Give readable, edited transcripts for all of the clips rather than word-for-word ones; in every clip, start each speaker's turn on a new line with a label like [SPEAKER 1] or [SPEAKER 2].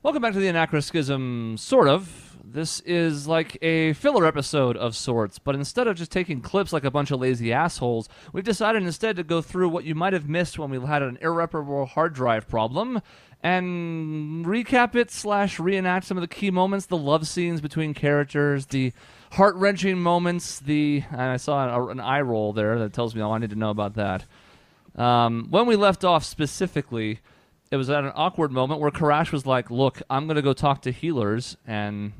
[SPEAKER 1] Welcome back to the Anachroschism, sort of. This is like a filler episode of sorts, but instead of just taking clips like a bunch of lazy assholes, we've decided instead to go through what you might have missed when we had an irreparable hard drive problem and recap it / reenact some of the key moments, the love scenes between characters, the heart-wrenching moments, and I saw an eye roll there that tells me all I need to know about that. When we left off specifically, it was at an awkward moment where Karash was like, look, I'm going to go talk to healers, and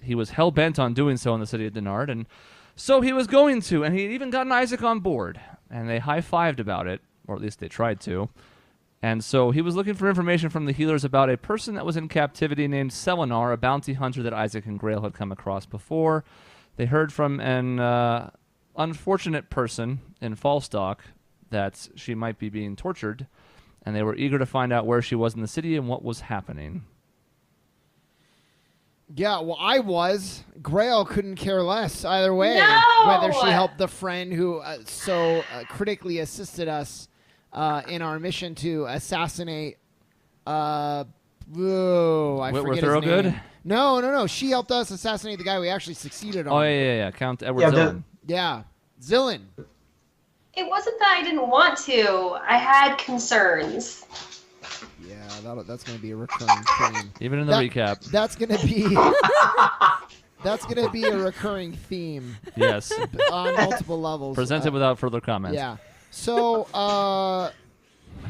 [SPEAKER 1] he was hell-bent on doing so in the city of Denard, and so he was going to, and he had even gotten Isaac on board, and they high-fived about it, or at least they tried to, and so he was looking for information from the healers about a person that was in captivity named Selenar, a bounty hunter that Isaac and Grail had come across before. They heard from an unfortunate person in Falstock that she might be being tortured, and they were eager to find out where she was in the city and what was happening.
[SPEAKER 2] Yeah, well, I was. Grail couldn't care less either way.
[SPEAKER 3] No!
[SPEAKER 2] Whether she helped the friend who so critically assisted us in our mission to assassinate. I forget his name. No. She helped us assassinate the guy we actually succeeded on.
[SPEAKER 1] Oh, yeah. Count Edward Zillin.
[SPEAKER 2] Yeah, Zillin.
[SPEAKER 3] It wasn't that I didn't want to. I had concerns.
[SPEAKER 2] Yeah, that's going to be a recurring theme.
[SPEAKER 1] Even in the recap.
[SPEAKER 2] That's going to be a recurring theme.
[SPEAKER 1] Yes.
[SPEAKER 2] On multiple levels.
[SPEAKER 1] Presented without further comments.
[SPEAKER 2] Yeah. So,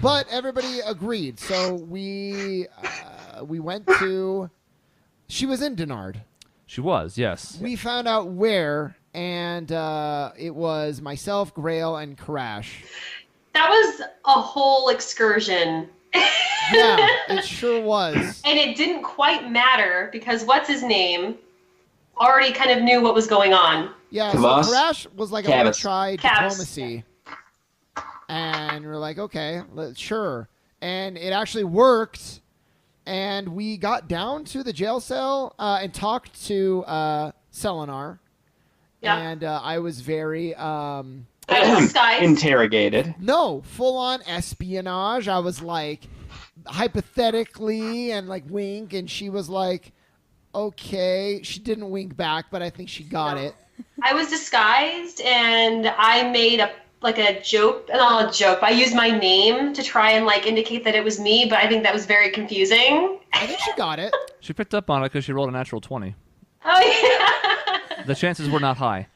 [SPEAKER 2] but everybody agreed. So we went to. She was in Denard.
[SPEAKER 1] She was, yes.
[SPEAKER 2] We found out where, and it was myself, Grail, and Karash.
[SPEAKER 3] That was a whole excursion.
[SPEAKER 2] Yeah, it sure was.
[SPEAKER 3] And it didn't quite matter because what's his name already kind of knew what was going on.
[SPEAKER 2] Yeah, so Karash was like, I want to try diplomacy. And we're like, okay, sure. And it actually worked. And we got down to the jail cell and talked to Selenar.
[SPEAKER 3] Yeah.
[SPEAKER 2] And I was very...
[SPEAKER 4] interrogated.
[SPEAKER 2] No, full-on espionage. I was like, hypothetically, and like wink, and she was like, okay. She didn't wink back, but I think she got it.
[SPEAKER 3] I was disguised, and I made a joke, not a joke, but I used my name to try and like indicate that it was me, but I think that was very confusing.
[SPEAKER 2] I think she got it.
[SPEAKER 1] She picked up on it because she rolled a natural 20.
[SPEAKER 3] Oh, yeah.
[SPEAKER 1] The chances were not high.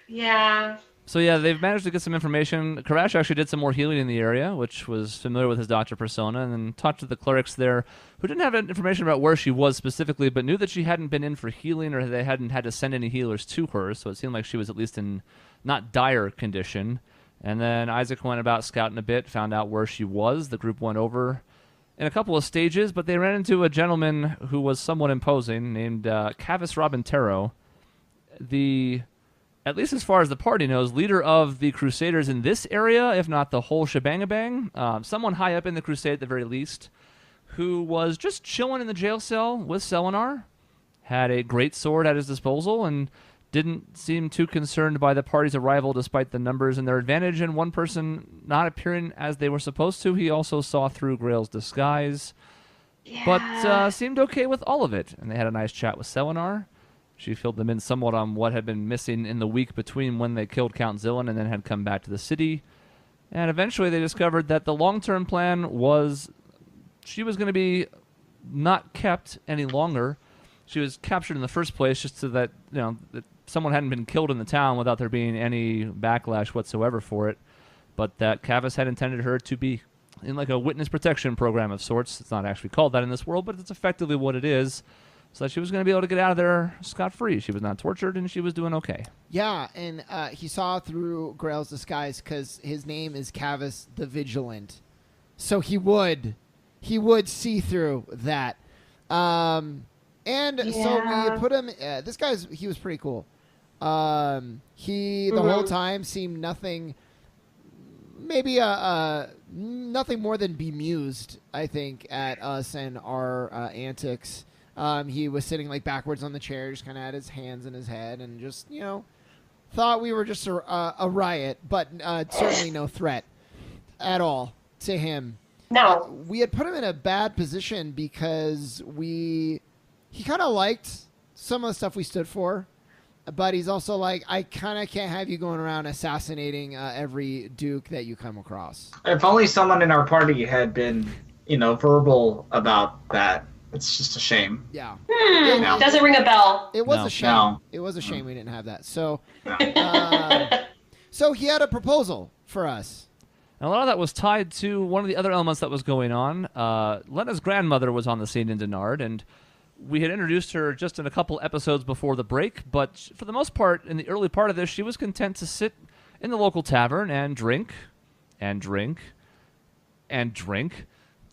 [SPEAKER 3] Yeah.
[SPEAKER 1] So yeah, they've managed to get some information. Karash actually did some more healing in the area, which was familiar with his doctor persona, and then talked to the clerics there who didn't have information about where she was specifically, but knew that she hadn't been in for healing or they hadn't had to send any healers to her, so it seemed like she was at least in not dire condition. And then Isaac went about scouting a bit, found out where she was. The group went over in a couple of stages, but they ran into a gentleman who was somewhat imposing named Cavis Robintero, at least as far as the party knows, leader of the Crusaders in this area, if not the whole shebang-a-bang. Someone high up in the Crusade at the very least, who was just chilling in the jail cell with Selenar, had a great sword at his disposal, and didn't seem too concerned by the party's arrival despite the numbers and their advantage, and one person not appearing as they were supposed to. He also saw through Grail's disguise, but seemed okay with all of it, and they had a nice chat with Selenar. She filled them in somewhat on what had been missing in the week between when they killed Count Zillin and then had come back to the city. And eventually they discovered that the long-term plan was she was going to be not kept any longer. She was captured in the first place just so that, that someone hadn't been killed in the town without there being any backlash whatsoever for it. But that Cavis had intended her to be in like a witness protection program of sorts. It's not actually called that in this world, but it's effectively what it is. So that she was going to be able to get out of there scot-free. She was not tortured, and she was doing okay.
[SPEAKER 2] Yeah, and he saw through Grail's disguise because his name is Cavis the Vigilant. So he would see through that. So we put him... he was pretty cool. He, the whole time, seemed nothing... Maybe nothing more than bemused, I think, at us and our antics. He was sitting like backwards on the chair, just kind of had his hands in his head, and just thought we were just a riot, but certainly no threat at all to him.
[SPEAKER 3] No.
[SPEAKER 2] We had put him in a bad position because he kind of liked some of the stuff we stood for, but he's also like, I kind of can't have you going around assassinating every Duke that you come across.
[SPEAKER 4] If only someone in our party had been, verbal about that. It's just a shame.
[SPEAKER 2] Yeah.
[SPEAKER 4] No.
[SPEAKER 3] Doesn't ring a bell.
[SPEAKER 2] It was
[SPEAKER 1] No.
[SPEAKER 2] a shame.
[SPEAKER 4] No.
[SPEAKER 2] It was a shame we didn't have that. So,
[SPEAKER 4] No.
[SPEAKER 2] so he had a proposal for us.
[SPEAKER 1] And a lot of that was tied to one of the other elements that was going on. Lena's grandmother was on the scene in Denard, and we had introduced her just in a couple episodes before the break, but for the most part, in the early part of this, she was content to sit in the local tavern and drink, and drink, and drink,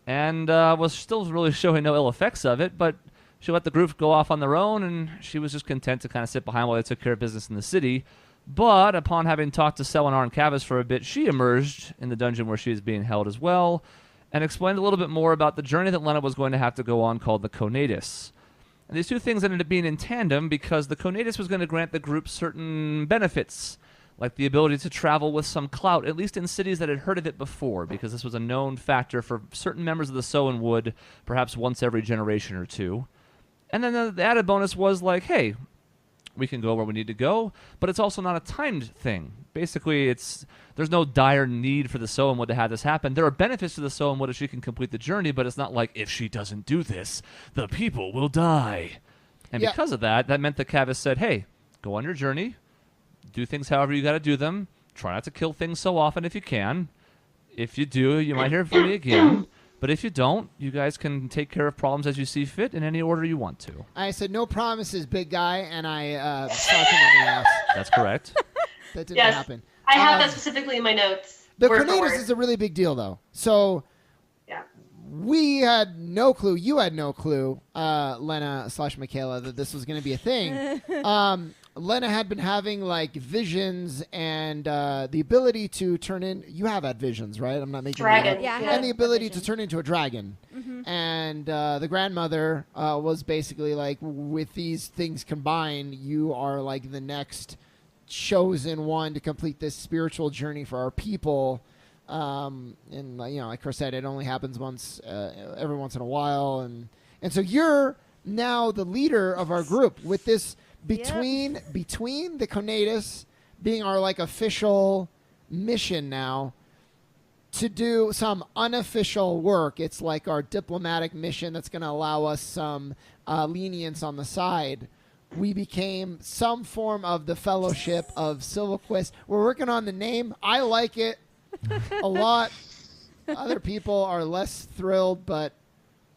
[SPEAKER 1] and was still really showing no ill effects of it, but she let the group go off on their own, and she was just content to kind of sit behind while they took care of business in the city. But upon having talked to Selenar and Cavus for a bit, she emerged in the dungeon where she was being held as well, and explained a little bit more about the journey that Lena was going to have to go on called the Conatus. And these two things ended up being in tandem because the Conatus was going to grant the group certain benefits, like the ability to travel with some clout, at least in cities that had heard of it before, because this was a known factor for certain members of the Soen Wood, perhaps once every generation or two. And then the added bonus was like, hey, we can go where we need to go, but it's also not a timed thing. Basically, there's no dire need for the Soen Wood to have this happen. There are benefits to the Soen Wood if she can complete the journey, but it's not like, if she doesn't do this, the people will die. And
[SPEAKER 2] Yeah.
[SPEAKER 1] because of that meant that Cavus said, hey, go on your journey, do things however you got to do them, try not to kill things so often if you can. If you do, you might hear from me again. But if you don't, you guys can take care of problems as you see fit in any order you want to.
[SPEAKER 2] I said, no promises, big guy, and I slapped him in the ass.
[SPEAKER 1] That's correct.
[SPEAKER 2] That didn't
[SPEAKER 3] Yes.
[SPEAKER 2] happen.
[SPEAKER 3] I have that specifically in my notes.
[SPEAKER 2] The
[SPEAKER 3] word for
[SPEAKER 2] Conatus
[SPEAKER 3] word.
[SPEAKER 2] is a really big deal, though. So
[SPEAKER 3] Yeah.
[SPEAKER 2] we had no clue. You had no clue, Lena/Michaela, that this was going to be a thing. Lena had been having like visions and the ability to turn in. You have had visions, right? I'm not making that
[SPEAKER 3] Dragon.
[SPEAKER 2] up.
[SPEAKER 5] Yeah, I
[SPEAKER 3] Yeah.
[SPEAKER 5] had
[SPEAKER 2] And the
[SPEAKER 5] a
[SPEAKER 2] ability to
[SPEAKER 5] vision.
[SPEAKER 2] turn into a dragon. And the grandmother was basically like, with these things combined, you are like the next chosen one to complete this spiritual journey for our people. And like Chris said, it only happens once, every once in a while, and so you're now the leader of our group with this between the Conatus being our like official mission now to do some unofficial work. It's like our diplomatic mission that's going to allow us some lenience on the side. We became some form of the Fellowship of Silvaquist. We're working on the name. I like it a lot. Other people are less thrilled, but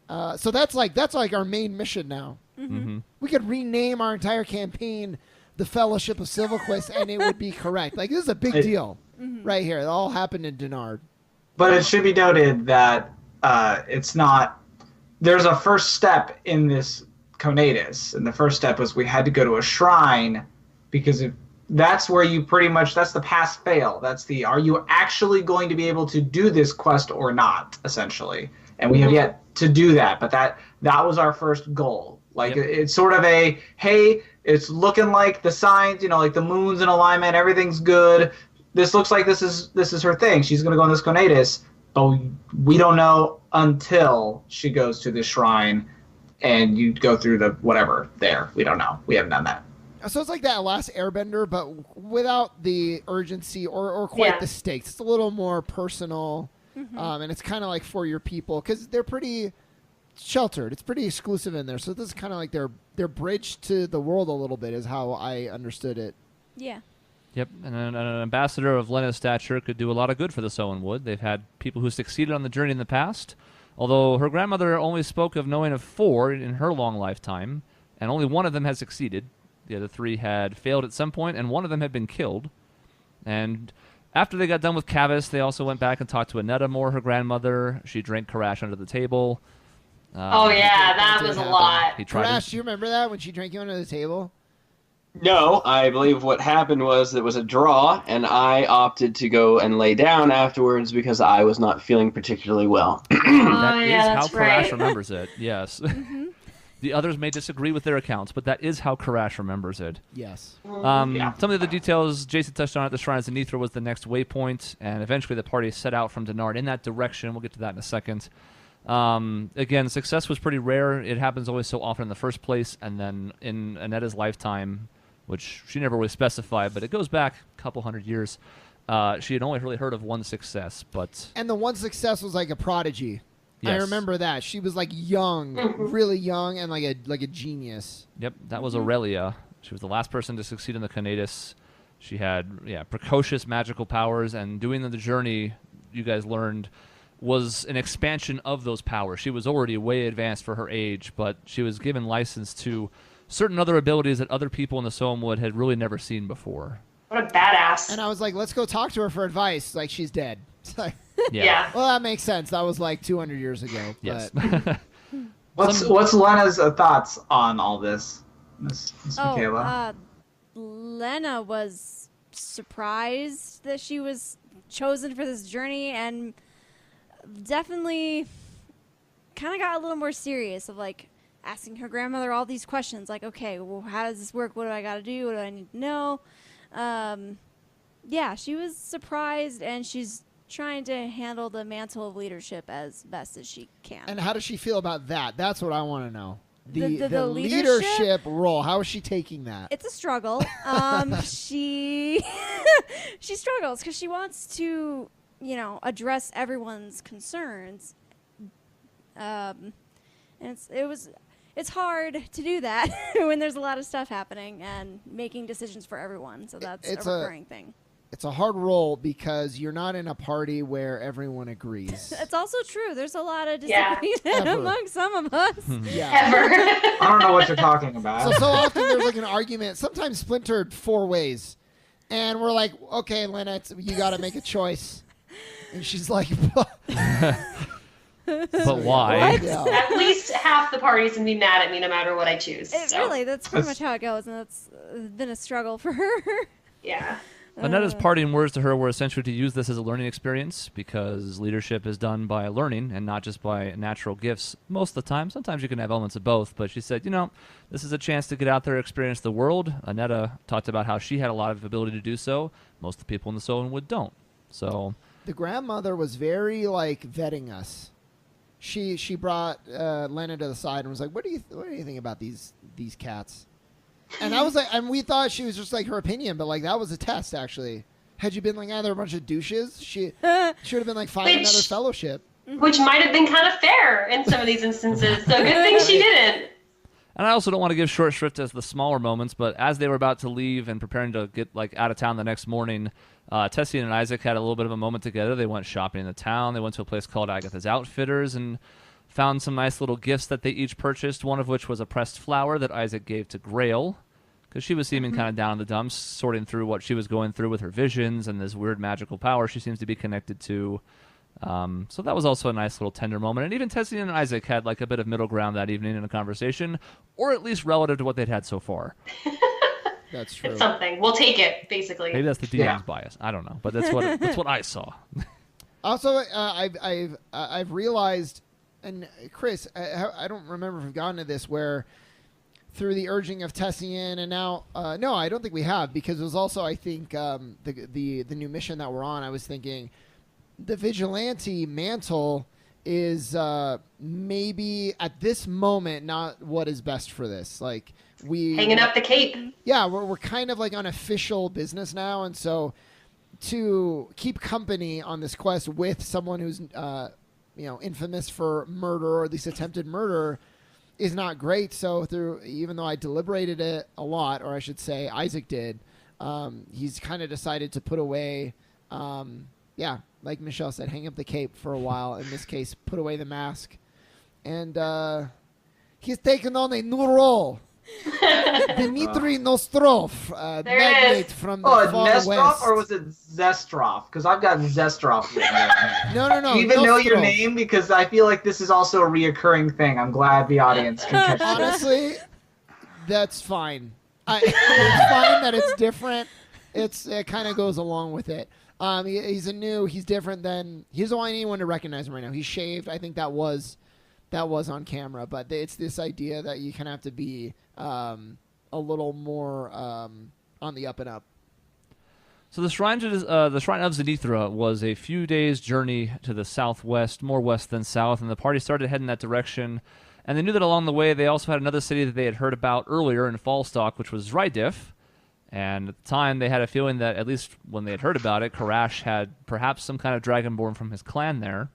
[SPEAKER 2] so that's like our main mission now.
[SPEAKER 1] Mm-hmm.
[SPEAKER 2] We could rename our entire campaign the Fellowship of Silvaquist, and it would be correct. Like, this is a big deal right here. It all happened in Denard.
[SPEAKER 4] But it should be noted that it's not. There's a first step in this Conatus, and the first step was we had to go to a shrine, because that's where you pretty much, that's the pass fail. That's the, are you actually going to be able to do this quest or not, essentially. And we have yet to do that, but that was our first goal. Like,
[SPEAKER 1] Yep.
[SPEAKER 4] it's sort of a, hey, it's looking like the signs, like the moon's in alignment, everything's good. This looks like this is her thing. She's going to go on this Conatus, but we don't know until she goes to the shrine and you go through the whatever there. We don't know. We haven't done that.
[SPEAKER 2] So it's like that last Airbender, but without the urgency or quite the stakes. It's a little more personal, and it's kind of like for your people, because they're pretty sheltered. It's pretty exclusive in there. So this is kind of like their bridge to the world a little bit, is how I understood it.
[SPEAKER 5] Yeah.
[SPEAKER 1] Yep, and an ambassador of Lena's stature could do a lot of good for the Soen Wood. They've had people who succeeded on the journey in the past, although her grandmother only spoke of knowing of 4 in her long lifetime, and only one of them had succeeded. The other 3 had failed at some point, and one of them had been killed. And after they got done with Cavus, they also went back and talked to Annetta more, her grandmother. She drank Karash under the table.
[SPEAKER 3] Oh yeah, that
[SPEAKER 2] did
[SPEAKER 3] was a
[SPEAKER 2] happen.
[SPEAKER 3] lot.
[SPEAKER 1] He tried
[SPEAKER 2] Crash,
[SPEAKER 1] to,
[SPEAKER 2] do you remember that when she drank you under the table?
[SPEAKER 6] No, I believe what happened was it was a draw, and I opted to go and lay down afterwards because I was not feeling particularly well.
[SPEAKER 1] that
[SPEAKER 3] Oh
[SPEAKER 1] is
[SPEAKER 3] yeah,
[SPEAKER 1] how
[SPEAKER 3] that's
[SPEAKER 1] Karash
[SPEAKER 3] right.
[SPEAKER 1] remembers it, yes. The others may disagree with their accounts, but that is how Karash remembers it.
[SPEAKER 2] Yes.
[SPEAKER 1] Some of the other details Jason touched on at the Shrines of Nithra was the next waypoint, and eventually the party set out from Denard in that direction. We'll get to that in a second. Again, success was pretty rare. It happens always so often in the first place, and then in Annetta's lifetime, which she never really specified, but it goes back a couple hundred years, she had only really heard of one success.
[SPEAKER 2] And the one success was like a prodigy. I
[SPEAKER 1] Yes.
[SPEAKER 2] remember that. She was like young, really young, and like a genius.
[SPEAKER 1] Yep, that was Aurelia. She was the last person to succeed in the Conatus. She had precocious magical powers, and doing the journey, you guys learned, was an expansion of those powers. She was already way advanced for her age, but she was given license to certain other abilities that other people in the Soamwood had really never seen before.
[SPEAKER 3] What a badass.
[SPEAKER 2] And I was like, let's go talk to her for advice. Like, she's dead. It's like,
[SPEAKER 3] Yeah.
[SPEAKER 2] well, that makes sense. That was like 200 years ago.
[SPEAKER 1] Yes.
[SPEAKER 2] But
[SPEAKER 4] What's Lena's thoughts on all this, Miss Michaela?
[SPEAKER 5] Lena was surprised that she was chosen for this journey, and definitely kind of got a little more serious of like asking her grandmother all these questions, like, okay, well, how does this work? What do I got to do? What do I need to know? Yeah, she was surprised, and she's trying to handle the mantle of leadership as best as she can.
[SPEAKER 2] and how does she feel about that? That's what I want to know.
[SPEAKER 5] The
[SPEAKER 2] leadership role. How is she taking that?
[SPEAKER 5] It's a struggle. She she struggles because she wants to, address everyone's concerns. And it's hard to do that when there's a lot of stuff happening and making decisions for everyone. So that's
[SPEAKER 2] It's
[SPEAKER 5] a recurring thing.
[SPEAKER 2] It's a hard role because you're not in a party where everyone agrees.
[SPEAKER 5] It's also true. There's a lot of
[SPEAKER 3] Yeah.
[SPEAKER 5] disagreement
[SPEAKER 2] Ever.
[SPEAKER 5] among some of us.
[SPEAKER 2] Yeah.
[SPEAKER 3] Ever.
[SPEAKER 4] I don't know what you're talking about.
[SPEAKER 2] So often there's like an argument, sometimes splintered 4 ways. And we're like, okay, Lena, you got to make a choice. And she's like,
[SPEAKER 1] But why?
[SPEAKER 5] What?
[SPEAKER 2] Yeah.
[SPEAKER 3] At least half the party's gonna be mad at me no matter what I choose. So,
[SPEAKER 5] Really, that's pretty much how it goes, and that's been a struggle for her.
[SPEAKER 3] yeah.
[SPEAKER 1] Anetta's parting words to her were essentially to use this as a learning experience, because leadership is done by learning and not just by natural gifts most of the time. Sometimes you can have elements of both, but she said, this is a chance to get out there, experience the world. Anetta talked about how she had a lot of ability to do so. Most of the people in the Solenwood don't. So
[SPEAKER 2] The grandmother was very like vetting us. She brought Lena to the side and was like, "What do you think about these cats?" And I was like, and we thought she was just like her opinion, but like that was a test actually. Had you been like, they're a bunch of douches, she should have been like, find another fellowship.
[SPEAKER 3] Which might have been kind of fair in some of these instances. So good thing she didn't.
[SPEAKER 1] And I also don't want to give short shrift as the smaller moments, but as they were about to leave and preparing to get out of town the next morning, Tessian and Isaac had a little bit of a moment together. They went shopping in the town. They went to a place called Agatha's Outfitters and found some nice little gifts that they each purchased, one of which was a pressed flower that Isaac gave to Grail, because she was seeming kind of down in the dumps, sorting through what she was going through with her visions and this weird magical power she seems to be connected to. So that was also a nice little tender moment. And even Tessian and Isaac had like a bit of middle ground that evening in a conversation, or at least relative to what they'd had so far.
[SPEAKER 2] That's true.
[SPEAKER 3] It's something. We'll take it, basically.
[SPEAKER 1] Maybe that's the DM's bias. I don't know, but that's what I saw.
[SPEAKER 2] Also, I've realized, and Chris, I don't remember if we've gotten to this, where through the urging of Tessian and now, no, I don't think we have, because it was also, I think, the new mission that we're on. I was thinking the vigilante mantle is maybe at this moment not what is best for this. Like
[SPEAKER 3] Hanging up the cape.
[SPEAKER 2] yeah, we're kind of like on official business now, and so to keep company on this quest with someone who's infamous for murder, or at least attempted murder, is not great. So even though I deliberated it a lot, or I should say Isaac did, he's kind of decided to put away like Michelle said, hang up the cape for a while. In this case, put away the mask, and he's taken on a new role. Dmitry Nostrov, magnate from the far
[SPEAKER 4] Nestrov,
[SPEAKER 2] west.
[SPEAKER 4] or was it Zestrov? Because I've got Zestrov written down.
[SPEAKER 2] No.
[SPEAKER 4] Do you even know your
[SPEAKER 2] Nostrov.
[SPEAKER 4] name? Because I feel like this is also a reoccurring thing. I'm glad the audience can catch this.
[SPEAKER 2] Honestly, that's fine. It's fine that it's different. It kind of goes along with it. He's different than, he doesn't want anyone to recognize him right now. He's shaved. I think that was that was on camera, but it's this idea that you kind of have to be a little more on the up and up.
[SPEAKER 1] So the shrine of Zenithra was a few days' journey to the southwest, more west than south, and the party started heading that direction. And they knew that along the way they also had another city that they had heard about earlier in Falstock, which was Rydif. And at the time, they had a feeling that, at least when they had heard about it, Karash had perhaps some kind of dragonborn from his clan there.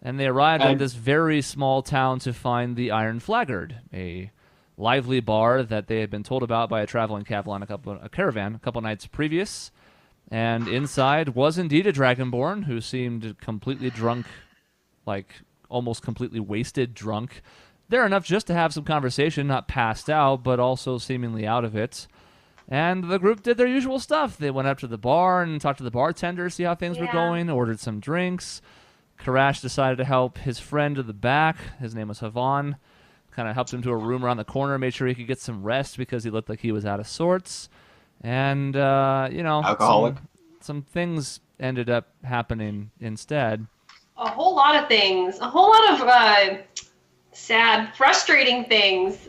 [SPEAKER 1] And they arrived at this very small town to find the Iron Flaggard, a lively bar that they had been told about by a traveling caravan a couple nights previous. And inside was indeed a dragonborn who seemed completely drunk, like almost completely wasted drunk. There enough just to have some conversation, not passed out, but also seemingly out of it. And the group did their usual stuff. They went up to the bar and talked to the bartender, see how things were going, ordered some drinks. Karash decided to help his friend to the back. His name was Havan. Kind of helped him to a room around the corner, made sure he could get some rest because he looked like he was out of sorts. And,
[SPEAKER 6] alcoholic.
[SPEAKER 1] Some things ended up happening instead.
[SPEAKER 3] A whole lot of things. A whole lot of sad, frustrating things.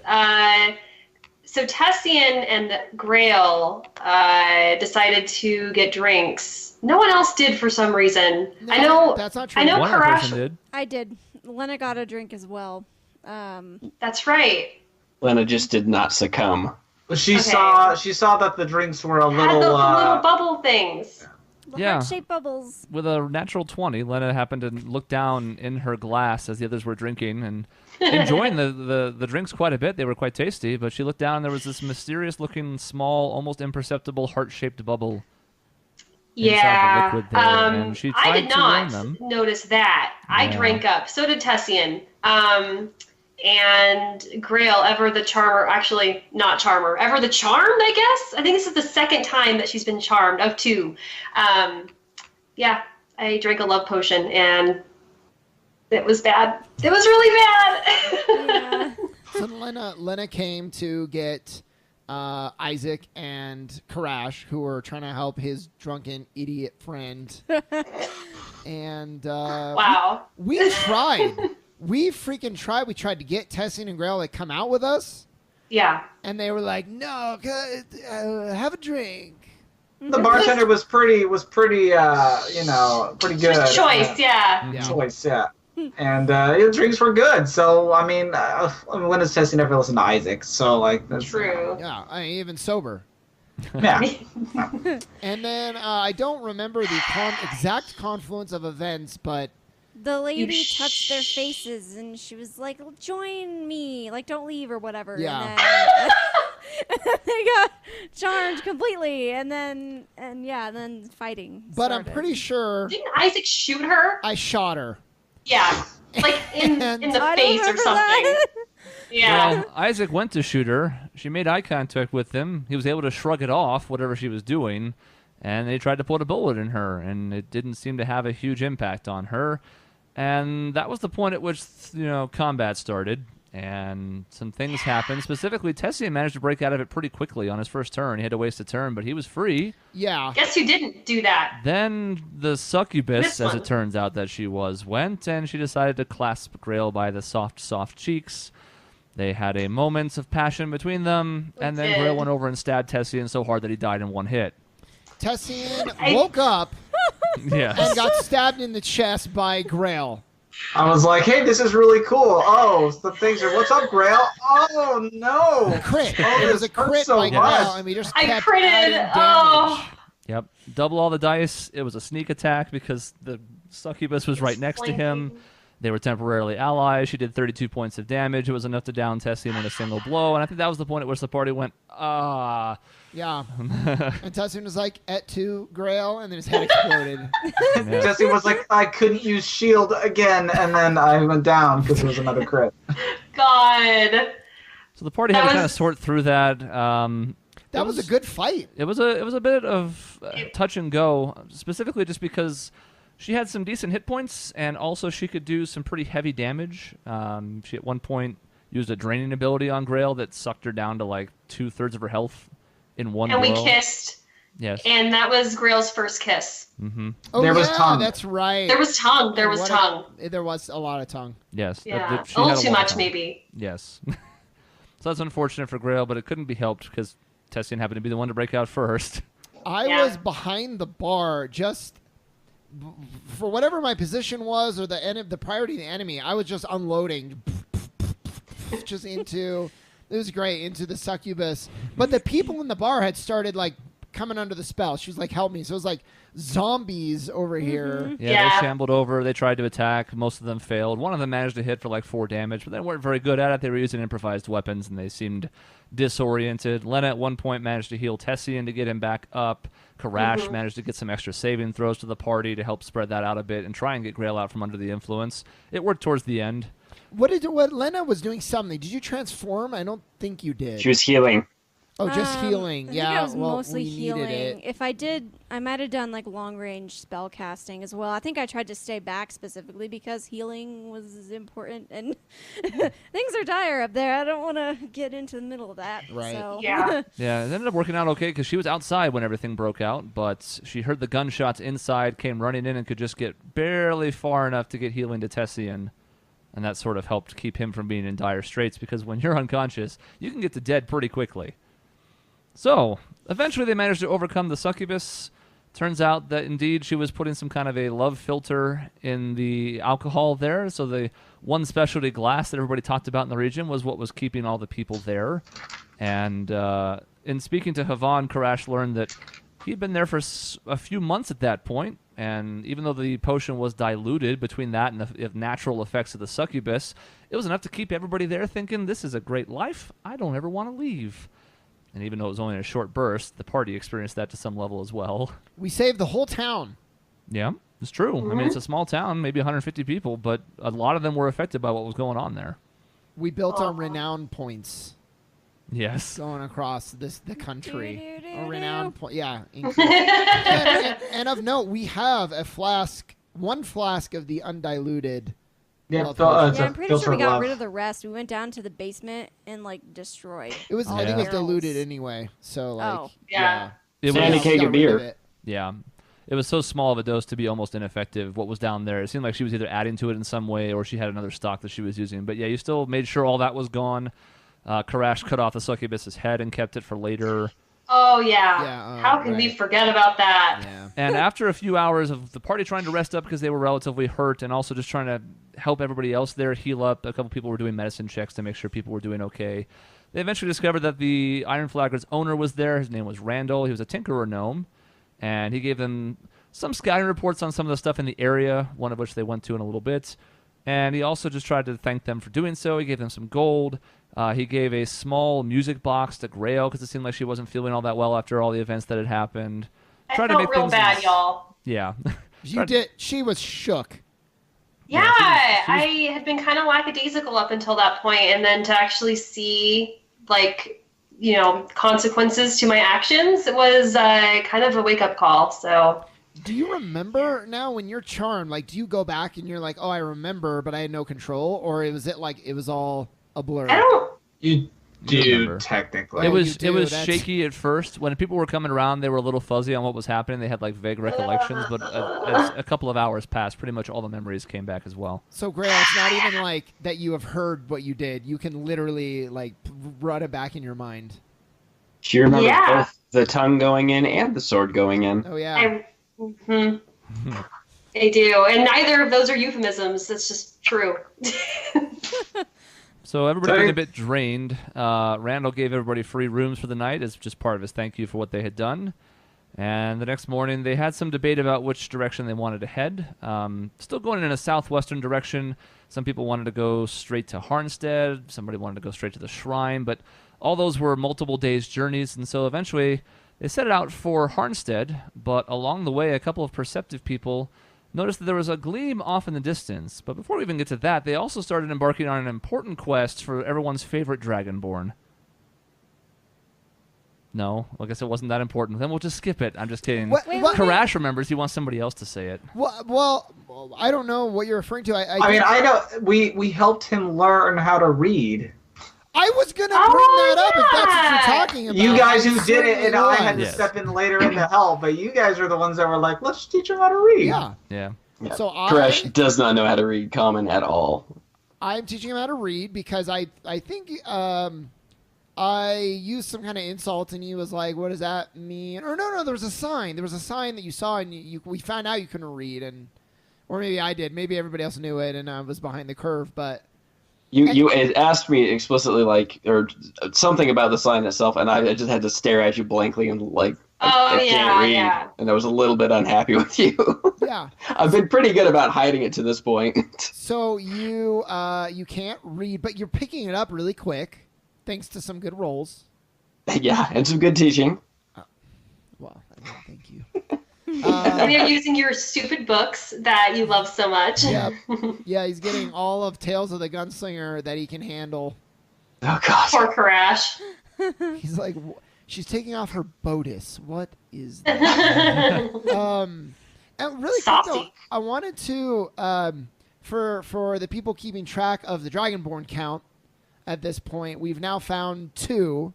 [SPEAKER 3] So Tessian and Grail decided to get drinks. No one else did for some reason.
[SPEAKER 2] No,
[SPEAKER 3] I know.
[SPEAKER 2] that's not true.
[SPEAKER 3] I know
[SPEAKER 1] One other person
[SPEAKER 3] Karash.
[SPEAKER 1] did.
[SPEAKER 5] I did. Lena got a drink as well.
[SPEAKER 3] That's right.
[SPEAKER 6] Lena just did not succumb.
[SPEAKER 4] She
[SPEAKER 3] Okay.
[SPEAKER 4] saw that the drinks were a
[SPEAKER 3] Had
[SPEAKER 4] little
[SPEAKER 3] the little bubble things.
[SPEAKER 5] The
[SPEAKER 1] Yeah.
[SPEAKER 5] heart-shaped bubbles.
[SPEAKER 1] With a natural 20, Lena happened to look down in her glass as the others were drinking and enjoying the drinks quite a bit. They were quite tasty, but she looked down and there was this mysterious-looking, small, almost imperceptible heart-shaped bubble inside the liquid there. And she tried
[SPEAKER 3] I did
[SPEAKER 1] to warn
[SPEAKER 3] not
[SPEAKER 1] them.
[SPEAKER 3] notice that. I
[SPEAKER 1] Yeah.
[SPEAKER 3] drank up. So did Tessian. And Grail, ever the charmer, actually not charmer, ever the charmed, I guess. I think this is the second time that she's been charmed of two. Yeah, I drank a love potion and it was bad. It was really bad.
[SPEAKER 5] Yeah.
[SPEAKER 2] So Lena came to get Isaac and Karash, who were trying to help his drunken idiot friend. And
[SPEAKER 3] Wow.
[SPEAKER 2] we tried. We freaking tried. We tried to get Tessian and Grail to come out with us,
[SPEAKER 3] Yeah.
[SPEAKER 2] and they were like, "No, have a drink."
[SPEAKER 4] The bartender was pretty pretty good.
[SPEAKER 3] Choice, yeah.
[SPEAKER 2] Yeah.
[SPEAKER 4] Choice, yeah. And the drinks were good. So I mean, Lena's Tessie never listened to Isaac, so like that's
[SPEAKER 3] True.
[SPEAKER 2] Yeah, I mean, even sober.
[SPEAKER 4] Yeah.
[SPEAKER 2] And then I don't remember the exact confluence of events, but
[SPEAKER 5] The lady touched their faces, and she was like, "Join me, like don't leave or whatever."
[SPEAKER 2] Yeah.
[SPEAKER 5] And then, they got charmed completely, and then fighting.
[SPEAKER 2] but I'm
[SPEAKER 5] started.
[SPEAKER 2] pretty sure
[SPEAKER 3] Didn't Isaac shoot her?
[SPEAKER 2] I shot her.
[SPEAKER 3] Yeah. Like in
[SPEAKER 2] And-
[SPEAKER 3] the
[SPEAKER 5] I don't
[SPEAKER 3] face or
[SPEAKER 5] remember
[SPEAKER 3] something.
[SPEAKER 5] that.
[SPEAKER 3] Yeah.
[SPEAKER 1] Well, Isaac went to shoot her. She made eye contact with him. He was able to shrug it off, whatever she was doing, and they tried to put a bullet in her, and it didn't seem to have a huge impact on her. And that was the point at which, combat started, and some things happened. Specifically, Tessian managed to break out of it pretty quickly on his first turn. He had to waste a turn, but he was free.
[SPEAKER 2] Yeah.
[SPEAKER 3] Guess who didn't do that?
[SPEAKER 1] Then the succubus,
[SPEAKER 3] This
[SPEAKER 1] as
[SPEAKER 3] one.
[SPEAKER 1] it turns out that she was, went, and she decided to clasp Grail by the soft, soft cheeks. They had a moment of passion between them, and then
[SPEAKER 3] did.
[SPEAKER 1] Grail went over and stabbed Tessian so hard that he died in one hit.
[SPEAKER 2] Tessian woke up
[SPEAKER 1] Yes.
[SPEAKER 2] and got stabbed in the chest by Grail.
[SPEAKER 4] I was like, hey, this is really cool. Oh, the things are, what's up, Grail? Oh, no.
[SPEAKER 2] Crit.
[SPEAKER 4] Oh,
[SPEAKER 2] It was a
[SPEAKER 4] this hurts
[SPEAKER 2] crit
[SPEAKER 4] so
[SPEAKER 2] by Grail,
[SPEAKER 4] much.
[SPEAKER 2] and we just
[SPEAKER 3] I
[SPEAKER 2] kept
[SPEAKER 3] critted.
[SPEAKER 2] adding damage.
[SPEAKER 3] Oh.
[SPEAKER 1] Yep. Double all the dice. It was a sneak attack because the succubus was right next to him. They were temporarily allies. She did 32 points of damage. It was enough to down Tessian in a single blow. And I think that was the point at which the party went, ah.
[SPEAKER 2] Yeah. And Tessian was like, et tu, Grail, and then his head exploded.
[SPEAKER 1] Yeah.
[SPEAKER 4] Jesse was like, I couldn't use shield again, and then I went down because it was another crit.
[SPEAKER 3] God.
[SPEAKER 1] So the party
[SPEAKER 3] That
[SPEAKER 1] had to
[SPEAKER 3] was-
[SPEAKER 1] kind of sort through that.
[SPEAKER 2] That was a good fight.
[SPEAKER 1] It was a bit of touch and go, specifically just because she had some decent hit points, and also she could do some pretty heavy damage. She at one point used a draining ability on Grail that sucked her down to like 2/3 of her health in one
[SPEAKER 3] And we
[SPEAKER 1] blow.
[SPEAKER 3] kissed.
[SPEAKER 1] Yes.
[SPEAKER 3] And that was Grail's first kiss.
[SPEAKER 1] Mm-hmm.
[SPEAKER 2] Oh,
[SPEAKER 4] There
[SPEAKER 2] yeah,
[SPEAKER 4] was tongue.
[SPEAKER 2] that's right.
[SPEAKER 3] There was tongue. There was
[SPEAKER 2] What
[SPEAKER 3] tongue.
[SPEAKER 2] There was a lot of tongue.
[SPEAKER 1] Yes.
[SPEAKER 3] Yeah,
[SPEAKER 1] she
[SPEAKER 3] a little
[SPEAKER 1] had
[SPEAKER 3] too
[SPEAKER 1] lot of
[SPEAKER 3] much
[SPEAKER 1] time.
[SPEAKER 3] maybe.
[SPEAKER 1] Yes. So that's unfortunate for Grail, but it couldn't be helped because Tessian happened to be the one to break out first.
[SPEAKER 2] I
[SPEAKER 3] Yeah.
[SPEAKER 2] was behind the bar just for whatever my position was or the priority of the enemy. I was just unloading just into it was great into the succubus. But the people in the bar had started like coming under the spell. She was like, "Help me!" So it was like zombies over here.
[SPEAKER 1] Yeah,
[SPEAKER 3] Yeah.
[SPEAKER 1] they shambled over. They tried to attack. Most of them failed. One of them managed to hit for like 4 damage, but they weren't very good at it. They were using improvised weapons, and they seemed disoriented. Lena at one point managed to heal Tessian to get him back up. Karash managed to get some extra saving throws to the party to help spread that out a bit and try and get Grail out from under the influence. It worked towards the end.
[SPEAKER 2] What Lena was doing something? Did you transform? I don't think you did.
[SPEAKER 6] She was healing.
[SPEAKER 2] Oh, just healing.
[SPEAKER 5] I
[SPEAKER 2] Yeah,
[SPEAKER 5] think I was
[SPEAKER 2] well,
[SPEAKER 5] mostly
[SPEAKER 2] we
[SPEAKER 5] healing.
[SPEAKER 2] needed it.
[SPEAKER 5] If I did, I might have done like long range spell casting as well. I think I tried to stay back specifically because healing was important, and things are dire up there. I don't want to get into the middle of that.
[SPEAKER 2] Right.
[SPEAKER 5] So.
[SPEAKER 3] Yeah.
[SPEAKER 1] Yeah, it ended up working out okay because she was outside when everything broke out, but she heard the gunshots inside, came running in, and could just get barely far enough to get healing to Tessian. And that sort of helped keep him from being in dire straits because when you're unconscious, you can get to dead pretty quickly. So, eventually they managed to overcome the succubus. Turns out that indeed she was putting some kind of a love filter in the alcohol there. So the one specialty glass that everybody talked about in the region was what was keeping all the people there. And in speaking to Havan, Karash learned that he'd been there for a few months at that point. And even though the potion was diluted between that and the natural effects of the succubus, it was enough to keep everybody there thinking, this is a great life. I don't ever want to leave. And even though it was only a short burst, the party experienced that to some level as well.
[SPEAKER 2] We saved the whole town.
[SPEAKER 1] Yeah, it's true. I mean, it's a small town, maybe 150 people, but a lot of them were affected by what was going on there.
[SPEAKER 2] We built our renown points
[SPEAKER 1] Yes.
[SPEAKER 2] going across the country.
[SPEAKER 5] Do-do-do-do.
[SPEAKER 2] Our renown point, yeah. and of note, we have one flask of the undiluted.
[SPEAKER 4] Yeah,
[SPEAKER 2] Love
[SPEAKER 4] it's
[SPEAKER 5] Yeah,
[SPEAKER 4] a
[SPEAKER 5] I'm pretty
[SPEAKER 4] filter
[SPEAKER 5] sure we got
[SPEAKER 4] love.
[SPEAKER 5] rid of the rest. We went down to the basement and like destroyed.
[SPEAKER 2] It was,
[SPEAKER 5] all
[SPEAKER 2] I
[SPEAKER 5] the
[SPEAKER 2] think it was
[SPEAKER 5] barrels.
[SPEAKER 2] diluted anyway. So like,
[SPEAKER 5] Oh.
[SPEAKER 3] Yeah.
[SPEAKER 1] It
[SPEAKER 6] And
[SPEAKER 1] was,
[SPEAKER 6] a keg
[SPEAKER 2] got
[SPEAKER 6] of
[SPEAKER 2] rid
[SPEAKER 6] beer.
[SPEAKER 2] it.
[SPEAKER 1] yeah. It was so small of a dose to be almost ineffective. What was down there, it seemed like she was either adding to it in some way or she had another stock that she was using. But yeah, you still made sure all that was gone. Karash cut off the succubus's head and kept it for later.
[SPEAKER 3] Oh yeah.
[SPEAKER 2] Yeah,
[SPEAKER 3] How can we
[SPEAKER 2] right.
[SPEAKER 3] forget about that?
[SPEAKER 2] Yeah.
[SPEAKER 1] And after a few hours of the party trying to rest up because they were relatively hurt and also just trying to help everybody else there heal up, a couple people were doing medicine checks to make sure people were doing okay. They eventually discovered that the Iron Flagger's owner was there. His name was Randall. He was a tinkerer gnome. And he gave them some scouting reports on some of the stuff in the area, one of which they went to in a little bit. And he also just tried to thank them for doing so. He gave them some gold. He gave a small music box to Grail because it seemed like she wasn't feeling all that well after all the events that had happened.
[SPEAKER 3] I
[SPEAKER 1] Tried to
[SPEAKER 3] felt
[SPEAKER 1] make
[SPEAKER 3] real
[SPEAKER 1] things
[SPEAKER 3] bad,
[SPEAKER 1] as-
[SPEAKER 3] y'all.
[SPEAKER 1] Yeah.
[SPEAKER 2] You did. She was shook.
[SPEAKER 3] Yeah,
[SPEAKER 1] she was-
[SPEAKER 3] I had been kind of lackadaisical up until that point, and then to actually see, like, consequences to my actions was kind of a wake-up call. So
[SPEAKER 2] Do you remember now when you're charmed? Like, do you go back and you're like, oh, I remember, but I had no control, or was it like it was all a blur?
[SPEAKER 3] I don't.
[SPEAKER 4] You do
[SPEAKER 1] remember.
[SPEAKER 4] technically.
[SPEAKER 1] It
[SPEAKER 2] Oh,
[SPEAKER 1] was
[SPEAKER 2] you do,
[SPEAKER 1] it was
[SPEAKER 2] that's-
[SPEAKER 1] shaky at first. When people were coming around, they were a little fuzzy on what was happening. They had like vague recollections, but as a couple of hours passed, pretty much all the memories came back as well.
[SPEAKER 2] So, Grail, it's not even like that you have heard what you did. You can literally like run it back in your mind.
[SPEAKER 6] She remembers
[SPEAKER 3] Yeah.
[SPEAKER 6] both the tongue going in and the sword going in.
[SPEAKER 2] Oh yeah.
[SPEAKER 3] I do, and neither of those are euphemisms. It's just true.
[SPEAKER 1] So everybody
[SPEAKER 4] Sorry.
[SPEAKER 1] being a bit drained, Randall gave everybody free rooms for the night as just part of his thank you for what they had done. And the next morning, they had some debate about which direction they wanted to head. Still going in a southwestern direction. Some people wanted to go straight to Harnstead. Somebody wanted to go straight to the shrine. But all those were multiple days' journeys. And so eventually, they set it out for Harnstead. But along the way, a couple of perceptive people noticed that there was a gleam off in the distance. But before we even get to that, they also started embarking on an important quest for everyone's favorite Dragonborn. No, I guess it wasn't that important. Then we'll just skip it. I'm just kidding.
[SPEAKER 2] What-
[SPEAKER 5] Wait,
[SPEAKER 2] what-
[SPEAKER 1] Karash remembers. He wants somebody else to say it.
[SPEAKER 2] Well, I don't know what you're referring to.
[SPEAKER 4] I mean, I know we helped him learn how to read.
[SPEAKER 2] I was gonna bring that up if that's what you're
[SPEAKER 3] yeah.
[SPEAKER 2] talking about.
[SPEAKER 4] You guys
[SPEAKER 2] I
[SPEAKER 4] who did it, and I had to
[SPEAKER 1] Yes.
[SPEAKER 4] step in later in the help, but you guys are the ones that were like, let's teach them how to read.
[SPEAKER 2] Yeah.
[SPEAKER 1] Yeah.
[SPEAKER 6] Yeah.
[SPEAKER 2] So
[SPEAKER 6] Koresh does not know how to read Common at all.
[SPEAKER 2] I'm teaching him how to read because I think I used some kind of insult and he was like, "What does that mean?" Or no, there was a sign. There was a sign that you saw and we found out you couldn't read, and or maybe I did. Maybe everybody else knew it and I was behind the curve. But
[SPEAKER 6] You asked me explicitly, like, or something about the sign itself, and I just had to stare at you blankly and like, I can't read,
[SPEAKER 3] yeah.
[SPEAKER 6] and I was a little bit unhappy with you.
[SPEAKER 2] yeah,
[SPEAKER 6] I've been pretty good about hiding it to this point.
[SPEAKER 2] so you can't read, but you're picking it up really quick, thanks to some good rolls.
[SPEAKER 6] Yeah, and some good teaching.
[SPEAKER 2] Well, thank you.
[SPEAKER 3] And you're using your stupid books that you love so much.
[SPEAKER 2] Yeah, yeah, he's getting all of Tales of the Gunslinger that he can handle.
[SPEAKER 6] Oh God.
[SPEAKER 3] Poor Karash.
[SPEAKER 2] He's like, she's taking off her bodice. What is that? And really quick though,
[SPEAKER 3] Saucy.
[SPEAKER 2] I wanted to for the people keeping track of the Dragonborn count at this point, we've now found 2.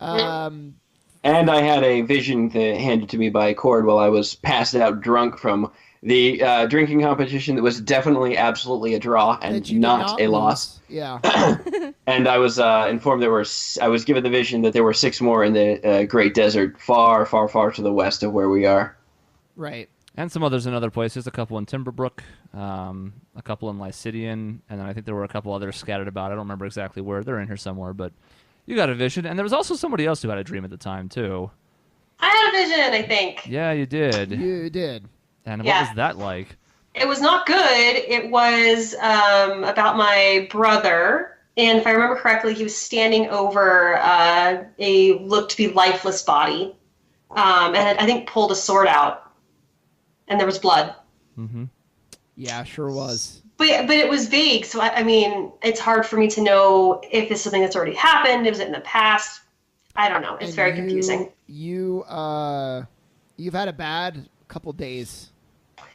[SPEAKER 6] And I had a vision handed to me by Cord while I was passed out drunk from the drinking competition that was definitely absolutely a draw and
[SPEAKER 2] that you did
[SPEAKER 6] not a
[SPEAKER 2] lose.
[SPEAKER 6] loss.
[SPEAKER 2] Yeah.
[SPEAKER 6] And I was informed I was given the vision that there were 6 more in the Great Desert, far, far, far to the west of where we are.
[SPEAKER 2] Right.
[SPEAKER 1] And some others in other places. A couple in Timberbrook, a couple in Lycidian, and then I think there were a couple others scattered about. I don't remember exactly where. They're in here somewhere, but you got a vision. And there was also somebody else who had a dream at the time, too.
[SPEAKER 3] I had a vision, I think.
[SPEAKER 1] Yeah, you did.
[SPEAKER 2] You did.
[SPEAKER 1] And
[SPEAKER 3] Yeah.
[SPEAKER 1] what was that like?
[SPEAKER 3] It was not good. It was about my brother. And if I remember correctly, he was standing over a looked to be lifeless body. And I think pulled a sword out. And there was blood.
[SPEAKER 1] Mm-hmm.
[SPEAKER 2] Yeah, sure was.
[SPEAKER 3] But it was vague. So, I mean, it's hard for me to know if it's something that's already happened. Was it in the past? I don't know. It's
[SPEAKER 2] And
[SPEAKER 3] very confusing.
[SPEAKER 2] You've had a bad couple days.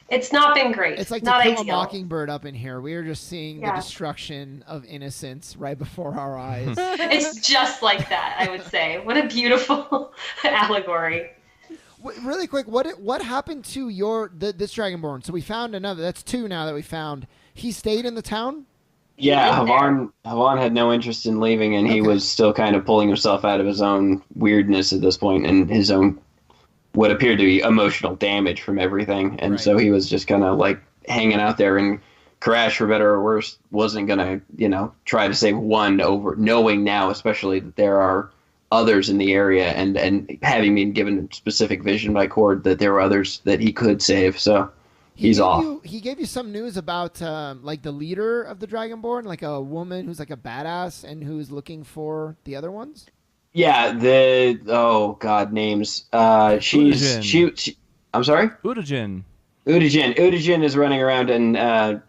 [SPEAKER 3] It's not been great.
[SPEAKER 2] It's like
[SPEAKER 3] not
[SPEAKER 2] To Kill a
[SPEAKER 3] ideal.
[SPEAKER 2] Mockingbird up in here. We are just seeing the
[SPEAKER 3] Yeah.
[SPEAKER 2] destruction of innocence right before our eyes.
[SPEAKER 3] It's just like that, I would say. What a beautiful allegory.
[SPEAKER 2] Really quick, what happened to this Dragonborn? So we found another. That's 2 now that we found. He stayed in the town?
[SPEAKER 6] Yeah,
[SPEAKER 3] He lived
[SPEAKER 6] Havan had no interest in leaving, and he
[SPEAKER 2] Okay.
[SPEAKER 6] was still kind of pulling himself out of his own weirdness at this point and his own what appeared to be emotional damage from everything. And
[SPEAKER 2] Right.
[SPEAKER 6] so he was just kind of like hanging out there, and Crash, for better or worse, wasn't going to, try to save one over, knowing now especially that there are others in the area and having been given a specific vision by Cord that there were others that he could save. So he's off.
[SPEAKER 2] He gave you some news about like the leader of the Dragonborn, like a woman who's like a badass and who's looking for the other ones.
[SPEAKER 6] Yeah, names. She I'm sorry?
[SPEAKER 1] Udajin.
[SPEAKER 6] Udajin is running around and I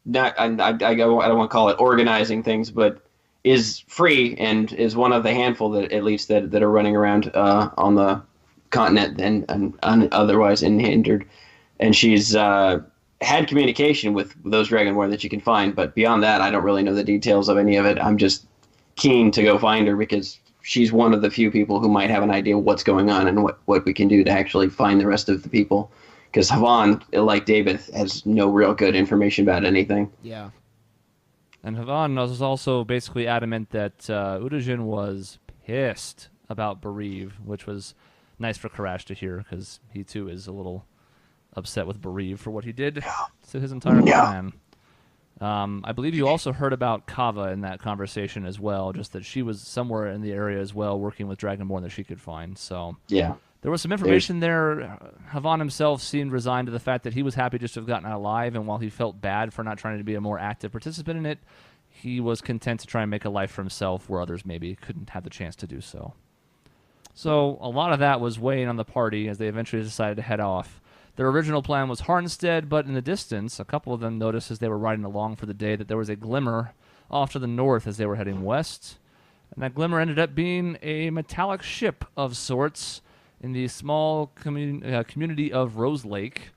[SPEAKER 6] don't want to call it organizing things, but is free and is one of the handful that at least that are running around on the continent and otherwise unhindered. And she's had communication with those Dragonborn that you can find, but beyond that, I don't really know the details of any of it. I'm just keen to go find her because she's one of the few people who might have an idea what's going on and what we can do to actually find the rest of the people. Because Havan, like David, has no real good information about anything.
[SPEAKER 2] Yeah.
[SPEAKER 1] And Havan was also basically adamant that Udajin was pissed about Bereave, which was nice for Karash to hear because he too is a little upset with Bereave for what he did to his entire clan. I believe you also heard about Kava in that conversation as well, just that she was somewhere in the area as well working with Dragonborn that she could find. So
[SPEAKER 6] Yeah.
[SPEAKER 1] there was some information there. Havan himself seemed resigned to the fact that he was happy just to have gotten out alive, and while he felt bad for not trying to be a more active participant in it, he was content to try and make a life for himself where others maybe couldn't have the chance to do so. So a lot of that was weighing on the party as they eventually decided to head off. Their original plan was Harnstead, but in the distance, a couple of them noticed as they were riding along for the day that there was a glimmer off to the north as they were heading west. And that glimmer ended up being a metallic ship of sorts in the small community of Rose Lake.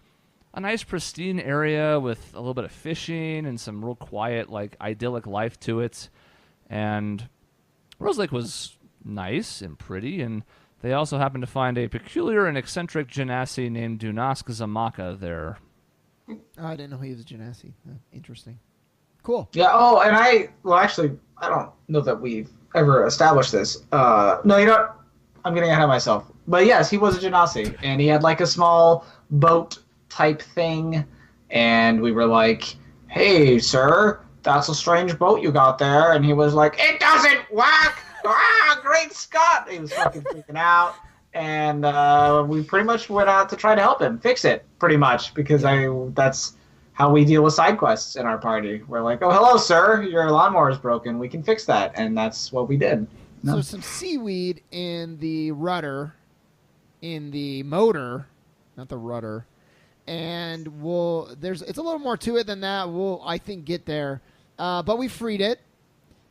[SPEAKER 1] A nice pristine area with a little bit of fishing and some real quiet, like idyllic life to it. And Rose Lake was nice and pretty, and they also happened to find a peculiar and eccentric genasi named Dunask Zamaka there.
[SPEAKER 2] Oh, I didn't know he was a genasi. Interesting. Cool.
[SPEAKER 4] Yeah. Oh, and I don't know that we've ever established this. No, you know what? I'm getting ahead of myself. But yes, he was a genasi, and he had like a small boat type thing, and we were like, "Hey, sir, that's a strange boat you got there," and he was like, "It doesn't work! Ah, great Scott!" He was fucking freaking out, and we pretty much went out to try to help him fix it, pretty much, because that's how we deal with side quests in our party. We're like, "Oh, hello, sir, your lawnmower is broken. We can fix that," and that's what we did.
[SPEAKER 2] So there's some seaweed in the rudder, in the motor, not the rudder, and it's a little more to it than that. We'll, I think, get there, but we freed it,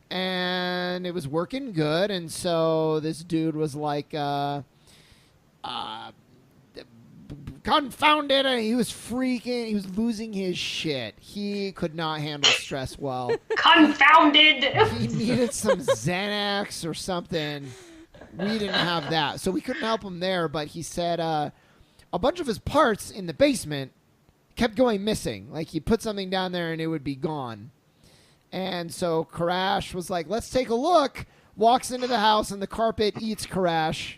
[SPEAKER 2] and it was working good. And so this dude was like, confounded, and he was freaking. He was losing his shit. He could not handle stress well.
[SPEAKER 3] Confounded.
[SPEAKER 2] He needed some Xanax or something. We didn't have that, so we couldn't help him there. But he said a bunch of his parts in the basement kept going missing. Like he put something down there and it would be gone. And so Karash was like, "Let's take a look." Walks into the house and the carpet eats Karash.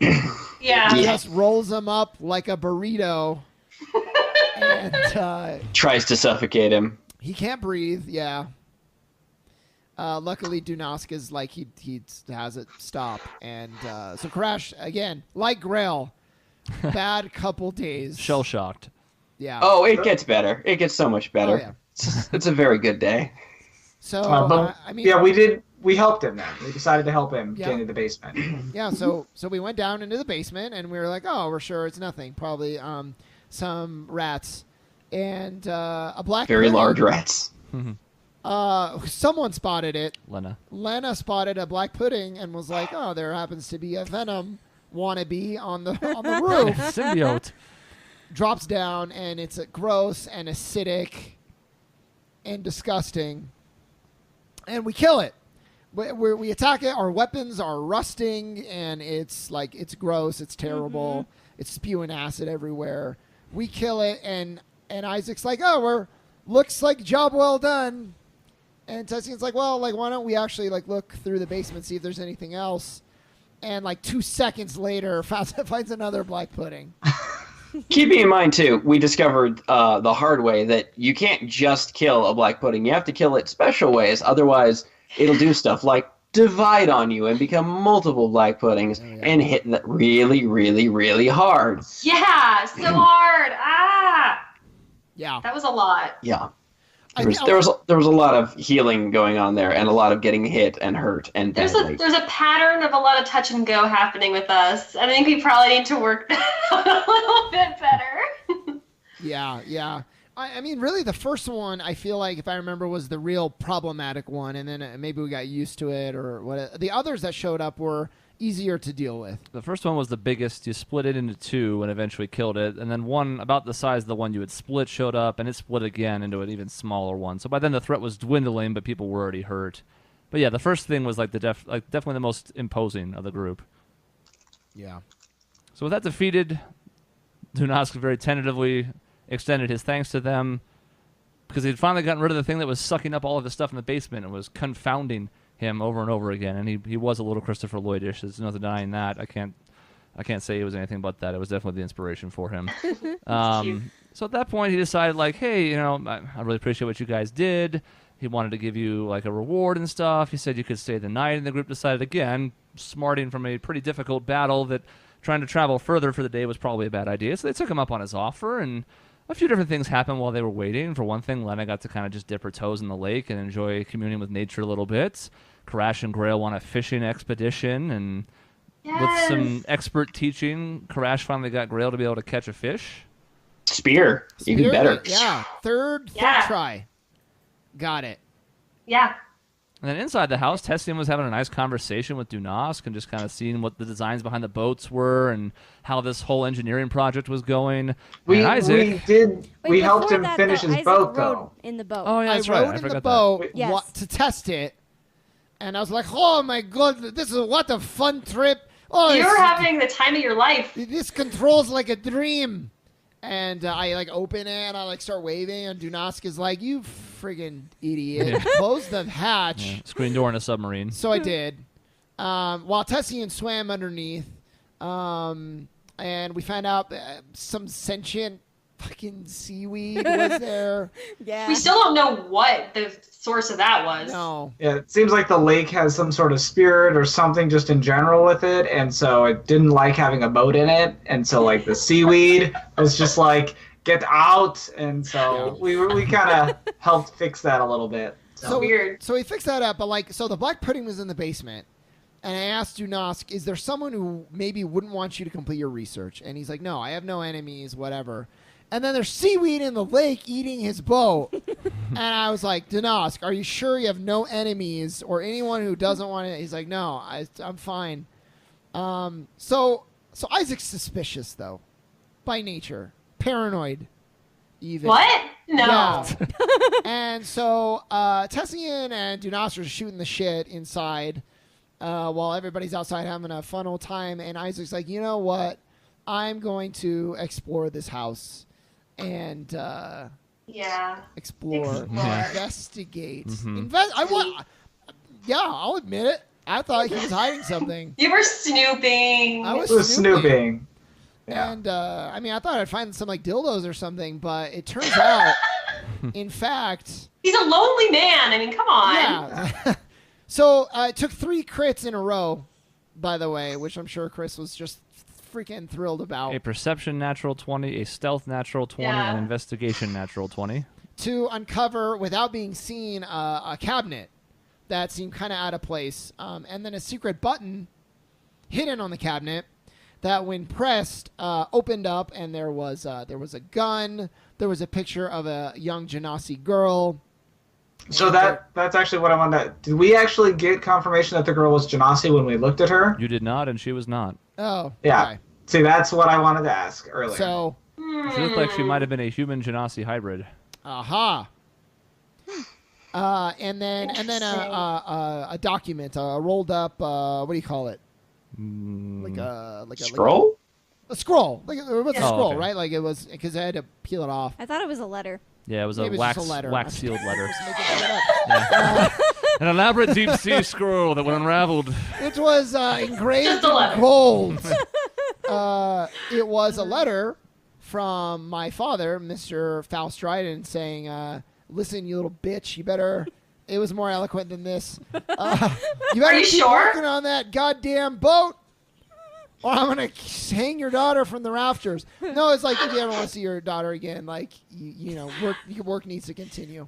[SPEAKER 3] Yeah.
[SPEAKER 2] Just rolls him up like a burrito. And
[SPEAKER 6] Tries to suffocate him.
[SPEAKER 2] he can't breathe. Yeah. Luckily, Dunask is like he has it stop, and so Karash again, like Grail, bad couple days.
[SPEAKER 1] Shell shocked.
[SPEAKER 2] Yeah.
[SPEAKER 6] Oh, it gets better. It gets so much better.
[SPEAKER 2] Oh, yeah.
[SPEAKER 6] It's a very good day.
[SPEAKER 2] So
[SPEAKER 4] But
[SPEAKER 2] I mean,
[SPEAKER 4] yeah, we helped him then. We decided to help him get into the basement.
[SPEAKER 2] yeah. So we went down into the basement, and we were like, "Oh, we're sure it's nothing. Probably some rats and a black
[SPEAKER 6] Very
[SPEAKER 2] pudding.
[SPEAKER 6] large rats.
[SPEAKER 2] Someone spotted it.
[SPEAKER 1] Lena
[SPEAKER 2] spotted a black pudding and was like, "Oh, there happens to be a venom wannabe on the roof."
[SPEAKER 1] Symbiote.
[SPEAKER 2] Drops down, and it's gross and acidic and disgusting. And we kill it. We attack it. Our weapons are rusting, and it's gross. It's terrible.
[SPEAKER 5] Mm-hmm.
[SPEAKER 2] It's spewing acid everywhere. We kill it, and Isaac's like, "Oh, looks like job well done." And Tessian's like, "Well, why don't we actually look through the basement, see if there's anything else?" And 2 seconds later, finds another black pudding.
[SPEAKER 6] Keeping in mind, too, we discovered the hard way that you can't just kill a black pudding. You have to kill it special ways. Otherwise, it'll do stuff like divide on you and become multiple black puddings and hit that really, really, really hard.
[SPEAKER 3] Yeah, so hard. Ah,
[SPEAKER 2] Yeah.
[SPEAKER 3] that was a lot.
[SPEAKER 6] Yeah. There was a lot of healing going on there, and a lot of getting hit and hurt and
[SPEAKER 3] There's
[SPEAKER 6] badly.
[SPEAKER 3] a pattern of a lot of touch and go happening with us. I think we probably need to work that out a little bit better.
[SPEAKER 2] Yeah. I mean, really, the first one, I feel like, if I remember, was the real problematic one, and then maybe we got used to it, or what. The others that showed up were easier to deal with.
[SPEAKER 1] The first one was the biggest. You split it into two and eventually killed it. And then one about the size of the one you had split showed up, and it split again into an even smaller one. So by then the threat was dwindling, but people were already hurt. But yeah, the first thing was definitely the most imposing of the group.
[SPEAKER 2] Yeah.
[SPEAKER 1] So with that defeated, Dunask very tentatively extended his thanks to them because he'd finally gotten rid of the thing that was sucking up all of the stuff in the basement and was confounding him over and over again. And he was a little Christopher Lloyd-ish. There's no denying that. I can't say it was anything but that. It was definitely the inspiration for him. So at that point, he decided, hey, I really appreciate what you guys did. He wanted to give you a reward and stuff. He said you could stay the night, and the group decided again, smarting from a pretty difficult battle, that trying to travel further for the day was probably a bad idea. So they took him up on his offer, and a few different things happened while they were waiting. For one thing, Lena got to kind of just dip her toes in the lake and enjoy communing with nature a little bit. Karash and Grail won a fishing expedition, and with some expert teaching, Karash finally got Grail to be able to catch a fish.
[SPEAKER 6] Spear, even better.
[SPEAKER 2] Yeah, third try. Got it.
[SPEAKER 3] Yeah.
[SPEAKER 1] And then inside the house, Tessian was having a nice conversation with Dunask and just kind of seeing what the designs behind the boats were and how this whole engineering project was going.
[SPEAKER 4] We
[SPEAKER 1] Isaac,
[SPEAKER 2] helped
[SPEAKER 5] before
[SPEAKER 4] him
[SPEAKER 5] that,
[SPEAKER 4] finish
[SPEAKER 5] though,
[SPEAKER 4] his
[SPEAKER 5] Isaac
[SPEAKER 4] boat,
[SPEAKER 5] rode
[SPEAKER 4] though.
[SPEAKER 5] in the boat.
[SPEAKER 1] Oh, yeah,
[SPEAKER 2] I
[SPEAKER 1] that's right.
[SPEAKER 2] rode
[SPEAKER 1] I
[SPEAKER 2] in the
[SPEAKER 1] forgot
[SPEAKER 2] boat
[SPEAKER 5] Yes.
[SPEAKER 2] to test it, And I was like, oh my god, this is what a fun trip. Oh,
[SPEAKER 3] You're having the time of your life.
[SPEAKER 2] this controls like a dream. And I like open it and I like start waving, and Dunask is like, you friggin' idiot. Close the hatch.
[SPEAKER 1] Yeah. Screen door in a submarine.
[SPEAKER 2] So I did. While Tessian swam underneath, and we found out that some sentient fucking seaweed was there.
[SPEAKER 5] Yeah.
[SPEAKER 3] We still don't know what the source of that was.
[SPEAKER 2] No.
[SPEAKER 4] Yeah, it seems like the lake has some sort of spirit or something just in general with it, and so it didn't like having a boat in it, and so like the seaweed was just like, get out, and so we kind of helped fix that a little bit.
[SPEAKER 2] So
[SPEAKER 3] Weird.
[SPEAKER 2] So we fixed that up, but like, so the black pudding was in the basement, and I asked Dunask, is there someone who maybe wouldn't want you to complete your research? And he's like, no, I have no enemies, whatever. And then there's seaweed in the lake eating his boat. And I was like, Dunask, are you sure you have no enemies or anyone who doesn't want to? He's like, no, I'm fine. So Isaac's suspicious, though, by nature. Paranoid, even.
[SPEAKER 3] What? No.
[SPEAKER 2] Yeah. And so Tessian and Dunask are shooting the shit inside while everybody's outside having a fun old time. And Isaac's like, you know what? I'm going to explore this house and
[SPEAKER 3] Yeah.
[SPEAKER 2] explore,
[SPEAKER 1] Yeah.
[SPEAKER 2] investigate.
[SPEAKER 1] Mhm.
[SPEAKER 2] Yeah, I'll admit it. I thought he was hiding something.
[SPEAKER 3] You were snooping.
[SPEAKER 2] I was
[SPEAKER 4] It was snooping. Yeah.
[SPEAKER 2] And I mean, I thought I'd find some like dildos or something, but it turns out, in fact,
[SPEAKER 3] He's a lonely man. I mean, come on.
[SPEAKER 2] yeah. So it took 3 crits in a row, by the way, which I'm sure Chris was just freaking thrilled about.
[SPEAKER 1] A perception natural 20, a stealth natural 20,
[SPEAKER 3] Yeah.
[SPEAKER 1] and investigation natural 20.
[SPEAKER 2] To uncover, without being seen, a cabinet that seemed kind of out of place, and then a secret button hidden on the cabinet that, when pressed, opened up, and there was a gun. There was a picture of a young Genasi girl.
[SPEAKER 4] So that's actually what I wanted to... Did we actually get confirmation that the girl was Genasi when we looked at her?
[SPEAKER 1] You did not, and she was not.
[SPEAKER 2] Oh,
[SPEAKER 4] Yeah.
[SPEAKER 2] okay.
[SPEAKER 4] See, that's what I wanted to ask earlier.
[SPEAKER 2] So,
[SPEAKER 1] She looked like she might have been a human Genasi hybrid.
[SPEAKER 2] aha. And then a document, a rolled up. What do you call it? Like a
[SPEAKER 6] Scroll?
[SPEAKER 2] a scroll. Like it was a
[SPEAKER 3] Yeah.
[SPEAKER 2] scroll,
[SPEAKER 1] okay.
[SPEAKER 2] right? Like it was, because I had to peel it off.
[SPEAKER 5] I thought it was a letter.
[SPEAKER 1] Yeah, it was
[SPEAKER 2] Maybe
[SPEAKER 1] a
[SPEAKER 2] it's just a letter.
[SPEAKER 1] wax sealed letter.
[SPEAKER 2] Just making shit up.
[SPEAKER 1] An elaborate deep sea scroll that when unraveled.
[SPEAKER 2] It was engraved
[SPEAKER 3] Just a
[SPEAKER 2] in
[SPEAKER 3] letter.
[SPEAKER 2] gold. It was a letter from my father, Mr. Faust Dryden, saying, "Listen, you little bitch, you better." It was more eloquent than this. You better
[SPEAKER 3] Are you
[SPEAKER 2] keep
[SPEAKER 3] sure?
[SPEAKER 2] working on that goddamn boat, or I'm gonna hang your daughter from the rafters. No, it's like, if you ever want to see your daughter again, like you know, work needs to continue.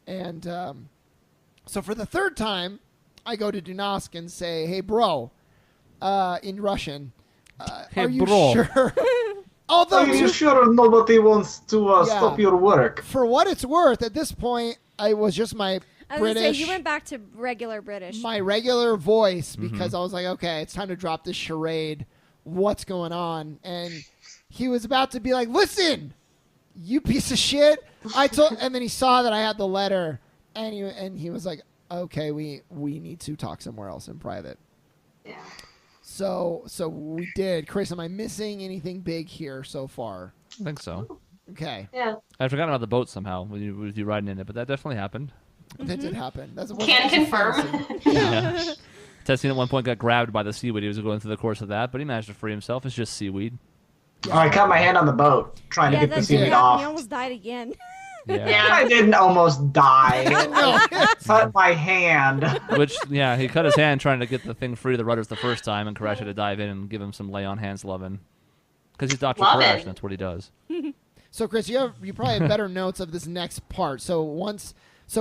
[SPEAKER 2] And so for the 3rd time, I go to Dunask and say, "Hey, bro," in Russian.
[SPEAKER 1] Hey,
[SPEAKER 2] are you
[SPEAKER 1] bro.
[SPEAKER 2] sure? Although,
[SPEAKER 4] Are you sure nobody wants to
[SPEAKER 2] Yeah.
[SPEAKER 4] stop your work?
[SPEAKER 2] for what it's worth, at this point, I was just my
[SPEAKER 5] I was gonna
[SPEAKER 2] British,
[SPEAKER 5] say you went back to regular British.
[SPEAKER 2] my regular voice, because I was like, okay, it's time to drop this charade. What's going on? And he was about to be like, "Listen, you piece of shit." And then he saw that I had the letter, and he was like, "Okay, we need to talk somewhere else in private."
[SPEAKER 3] Yeah.
[SPEAKER 2] So we did. Chris, am I missing anything big here so far?
[SPEAKER 1] I think so.
[SPEAKER 2] Okay,
[SPEAKER 3] Yeah.
[SPEAKER 1] I'd forgotten about the boat somehow with you riding in it, but that definitely happened.
[SPEAKER 2] that did happen. That's what
[SPEAKER 3] Can
[SPEAKER 2] was a
[SPEAKER 3] confirm.
[SPEAKER 2] fantasy.
[SPEAKER 1] Yeah. Testing at one point got grabbed by the seaweed. He was going through the course of that, but he managed to free himself. It's just seaweed.
[SPEAKER 4] Oh, I cut my hand on the boat trying
[SPEAKER 5] yeah,
[SPEAKER 4] to get the
[SPEAKER 5] that's
[SPEAKER 4] seaweed
[SPEAKER 2] did.
[SPEAKER 5] He
[SPEAKER 4] off.
[SPEAKER 5] almost died again.
[SPEAKER 3] Yeah.
[SPEAKER 4] I didn't almost die.
[SPEAKER 2] No.
[SPEAKER 4] Cut my hand.
[SPEAKER 1] Which, yeah, he cut his hand trying to get the thing free of the rudders the first time, and Koresh had to dive in and give him some lay on hands loving. Because he's Dr.
[SPEAKER 3] Lovin'.
[SPEAKER 1] Koresh, and that's what he does.
[SPEAKER 2] So Chris, you probably have better notes of this next part. So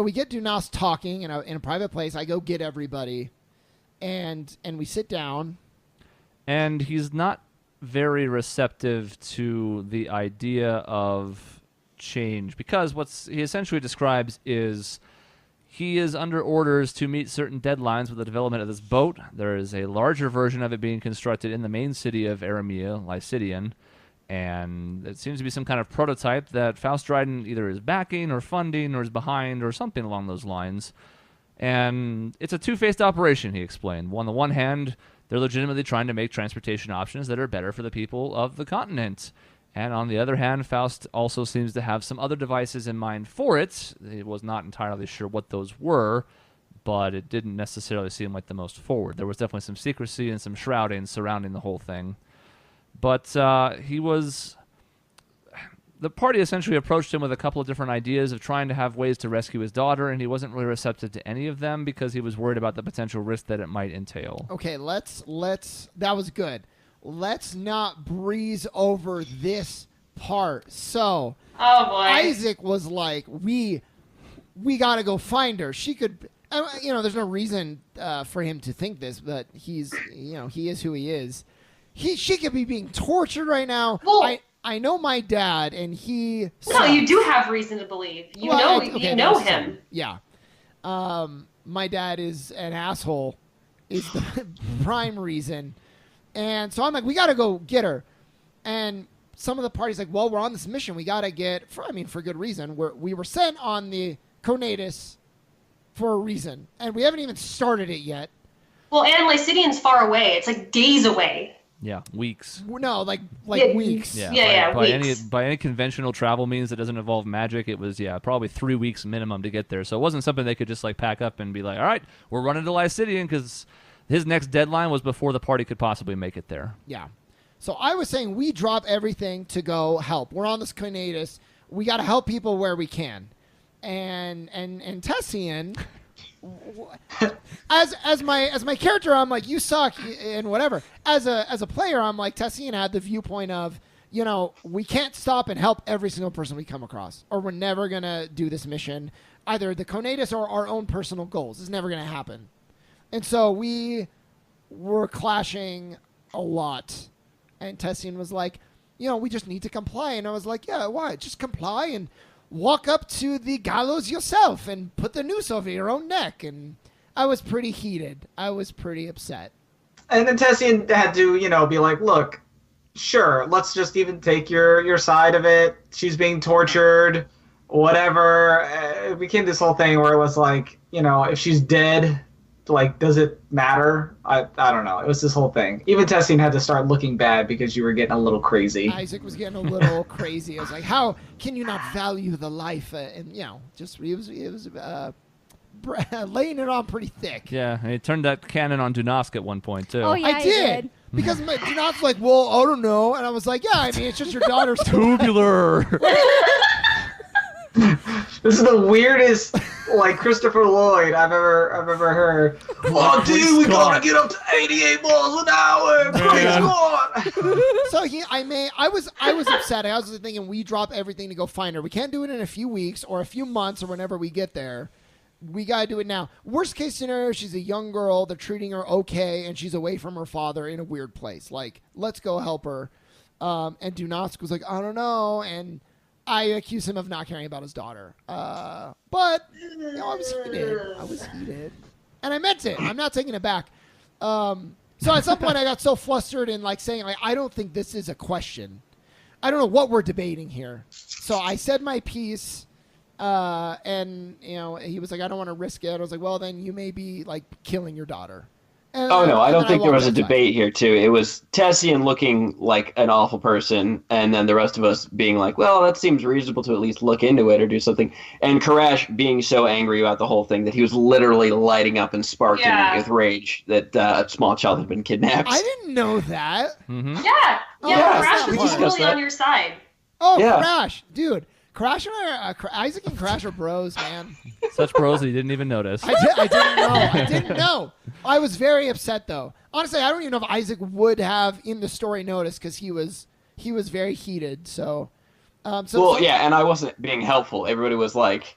[SPEAKER 2] we get Dunas talking in a private place. I go get everybody, and we sit down.
[SPEAKER 1] And he's not very receptive to the idea of change, because what he essentially describes is he is under orders to meet certain deadlines with the development of this boat. There is a larger version of it being constructed in the main city of Aramea, Lycidian, and it seems to be some kind of prototype that Faust Dryden either is backing or funding or is behind or something along those lines. And it's a two-faced operation, he explained. On the one hand, they're legitimately trying to make transportation options that are better for the people of the continent. And on the other hand, Faust also seems to have some other devices in mind for it. He was not entirely sure what those were, but it didn't necessarily seem like the most forward. There was definitely some secrecy and some shrouding surrounding the whole thing. But the party essentially approached him with a couple of different ideas of trying to have ways to rescue his daughter, and he wasn't really receptive to any of them because he was worried about the potential risk that it might entail.
[SPEAKER 2] Okay, let's that was good. Let's not breeze over this part. So,
[SPEAKER 3] Oh boy.
[SPEAKER 2] Isaac was like, we got to go find her. She could, there's no reason for him to think this, but he is who he is. She could be being tortured right now.
[SPEAKER 3] Well,
[SPEAKER 2] I know my dad, and he.
[SPEAKER 3] No,
[SPEAKER 2] sucks.
[SPEAKER 3] you do have reason to believe. You know him.
[SPEAKER 2] Yeah. My dad is an asshole. Is the prime reason. And so I'm like, we got to go get her. And some of the party's like, well, we're on this mission. We got to get, for good reason. We were sent on the Conatus for a reason. And we haven't even started it yet.
[SPEAKER 3] Well, and Lycidian's far away. It's like days away.
[SPEAKER 1] Yeah, weeks.
[SPEAKER 2] No, like
[SPEAKER 3] Yeah,
[SPEAKER 2] weeks.
[SPEAKER 3] Yeah,
[SPEAKER 1] by
[SPEAKER 3] weeks.
[SPEAKER 1] by any conventional travel means that doesn't involve magic, it was probably 3 weeks minimum to get there. So it wasn't something they could just like pack up and be like, all right, we're running to Lycidian because his next deadline was before the party could possibly make it there.
[SPEAKER 2] Yeah. So I was saying we drop everything to go help. We're on this Conatus. We got to help people where we can. And Tessian, as my character, I'm like, you suck and whatever. As a player, I'm like, Tessian had the viewpoint of, we can't stop and help every single person we come across, or we're never gonna do this mission, either the Conatus or our own personal goals. It's never gonna happen. And so we were clashing a lot. And Tessian was like, we just need to comply. And I was like, yeah, why? Just comply and walk up to the gallows yourself and put the noose over your own neck. And I was pretty heated. I was pretty upset.
[SPEAKER 4] And then Tessian had to, be like, look, sure, let's just even take your side of it. She's being tortured, whatever. It became this whole thing where it was like, if she's dead, like, does it matter? I don't know. It was this whole thing. Even Tessian had to start looking bad because you were getting a little crazy.
[SPEAKER 2] Isaac was getting a little crazy. I was like, how can you not value the life? And, just it was laying it on pretty thick.
[SPEAKER 1] Yeah, and he turned that cannon on Dunask at one point, too.
[SPEAKER 5] Oh, yeah,
[SPEAKER 2] I did. Because Dunask's like, well, I don't know. And I was like, yeah, it's just your daughter's
[SPEAKER 1] Tubular.
[SPEAKER 4] This is the weirdest, Christopher Lloyd I've ever heard. Oh, dude, we gotta get up to 88 miles an hour. Please, God.
[SPEAKER 2] So I was upset. I was thinking we drop everything to go find her. We can't do it in a few weeks or a few months or whenever we get there. We gotta do it now. Worst case scenario, she's a young girl. They're treating her okay, and she's away from her father in a weird place. Like, let's go help her. And Dunask was like, I don't know, and I accuse him of not caring about his daughter. But I was heated. And I meant it. I'm not taking it back. So at some point I got so flustered and saying, I don't think this is a question. I don't know what we're debating here. So I said my piece, and he was like, I don't want to risk it. I was like, well, then you may be killing your daughter. And
[SPEAKER 6] I don't think there was a debate here, too. It was Tessian looking like an awful person, and then the rest of us being like, well, that seems reasonable to at least look into it or do something. And Karash being so angry about the whole thing that he was literally lighting up and sparking with rage that a small child had been kidnapped.
[SPEAKER 2] I didn't know that.
[SPEAKER 1] Mm-hmm.
[SPEAKER 3] Yeah. Crash was totally
[SPEAKER 6] that.
[SPEAKER 3] on your side.
[SPEAKER 2] Oh,
[SPEAKER 6] Yeah.
[SPEAKER 2] Crash. Dude. Crash and Isaac and Crash are bros, man.
[SPEAKER 1] Such bros that you didn't even notice.
[SPEAKER 2] I didn't know. I was very upset, though. Honestly, I don't even know if Isaac would have in the story noticed because he was very heated. So,
[SPEAKER 6] and I wasn't being helpful. Everybody was like,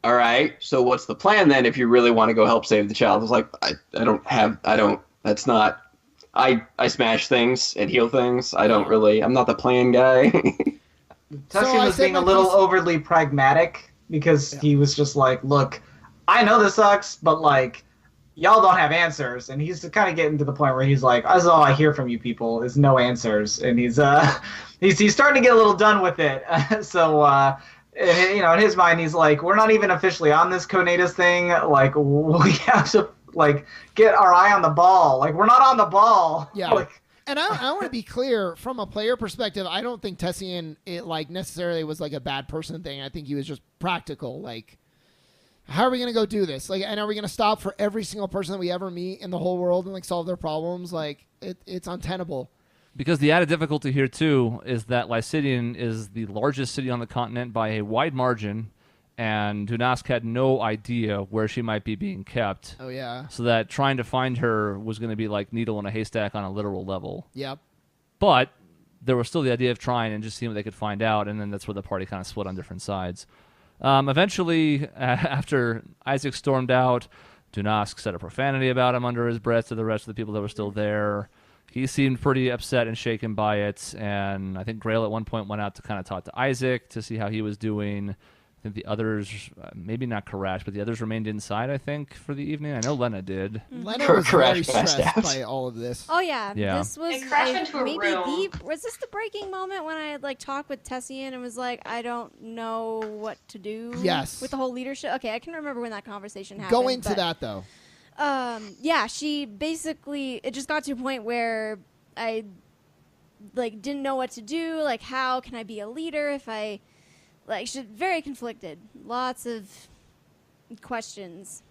[SPEAKER 6] all right, so what's the plan then if you really want to go help save the child? I was like, I smash things and heal things. I'm not the plan guy.
[SPEAKER 4] Tessian was being a little overly pragmatic because he was just like, look, I know this sucks, but y'all don't have answers. And he's kind of getting to the point where he's like, that's all I hear from you people is no answers. And he's starting to get a little done with it. So And, in his mind, he's like, we're not even officially on this Conatus thing. Like, we have to, like, get our eye on the ball. Like, we're not on the ball.
[SPEAKER 2] Yeah.
[SPEAKER 4] Like,
[SPEAKER 2] And I want to be clear, from a player perspective, I don't think Tessian, necessarily was, like, a bad person thing. I think he was just practical. Like, how are we going to go do this? Like, and are we going to stop for every single person that we ever meet in the whole world and, like, solve their problems? Like, it's untenable.
[SPEAKER 1] Because the added difficulty here, too, is that Lycidian is the largest city on the continent by a wide margin, and Dunask had no idea where she might be being kept.
[SPEAKER 2] Oh, yeah.
[SPEAKER 1] So that trying to find her was going to be like needle in a haystack on a literal level.
[SPEAKER 2] Yep.
[SPEAKER 1] But there was still the idea of trying and just seeing what they could find out, and then that's where the party kind of split on different sides. Eventually, after Isaac stormed out, Dunask said a profanity about him under his breath to the rest of the people that were still there. He seemed pretty upset and shaken by it, and I think Grail at one point went out to kind of talk to Isaac to see how he was doing. I think the others, maybe not Karash, but the others remained inside, I think, for the evening. I know Lena did.
[SPEAKER 2] Lena was very
[SPEAKER 6] Crash passed
[SPEAKER 2] stressed
[SPEAKER 6] out.
[SPEAKER 2] by all of this.
[SPEAKER 5] Oh yeah,
[SPEAKER 1] Yeah.
[SPEAKER 5] this was
[SPEAKER 3] It crashed into a
[SPEAKER 5] maybe
[SPEAKER 3] room.
[SPEAKER 5] was this the breaking moment when I like talked with Tessian and was like, I don't know what to do.
[SPEAKER 2] Yes.
[SPEAKER 5] With the whole leadership. Okay, I can remember when that conversation happened.
[SPEAKER 2] Go into
[SPEAKER 5] but,
[SPEAKER 2] that, though.
[SPEAKER 5] Yeah, she basically it just got to a point where I like didn't know what to do. Like, how can I be a leader if I like? She's very conflicted. Lots of questions.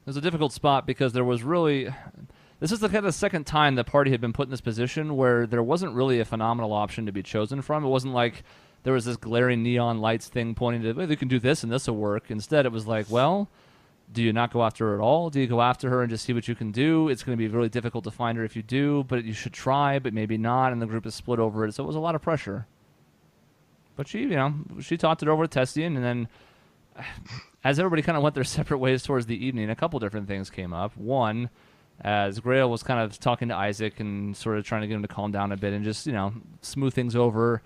[SPEAKER 1] It was a difficult spot because there was really... This is the kind of second time the party had been put in this position where there wasn't really a phenomenal option to be chosen from. It wasn't like there was this glaring neon lights thing pointing to, well, you can do this and this will work. Instead, it was like, well, do you not go after her at all? Do you go after her and just see what you can do? It's going to be really difficult to find her if you do, but you should try, but maybe not, and the group is split over it. So it was a lot of pressure. But she talked it over to Tessian, and then as everybody kind of went their separate ways towards the evening, a couple different things came up. One, as Grail was kind of talking to Isaac and sort of trying to get him to calm down a bit and just, smooth things over.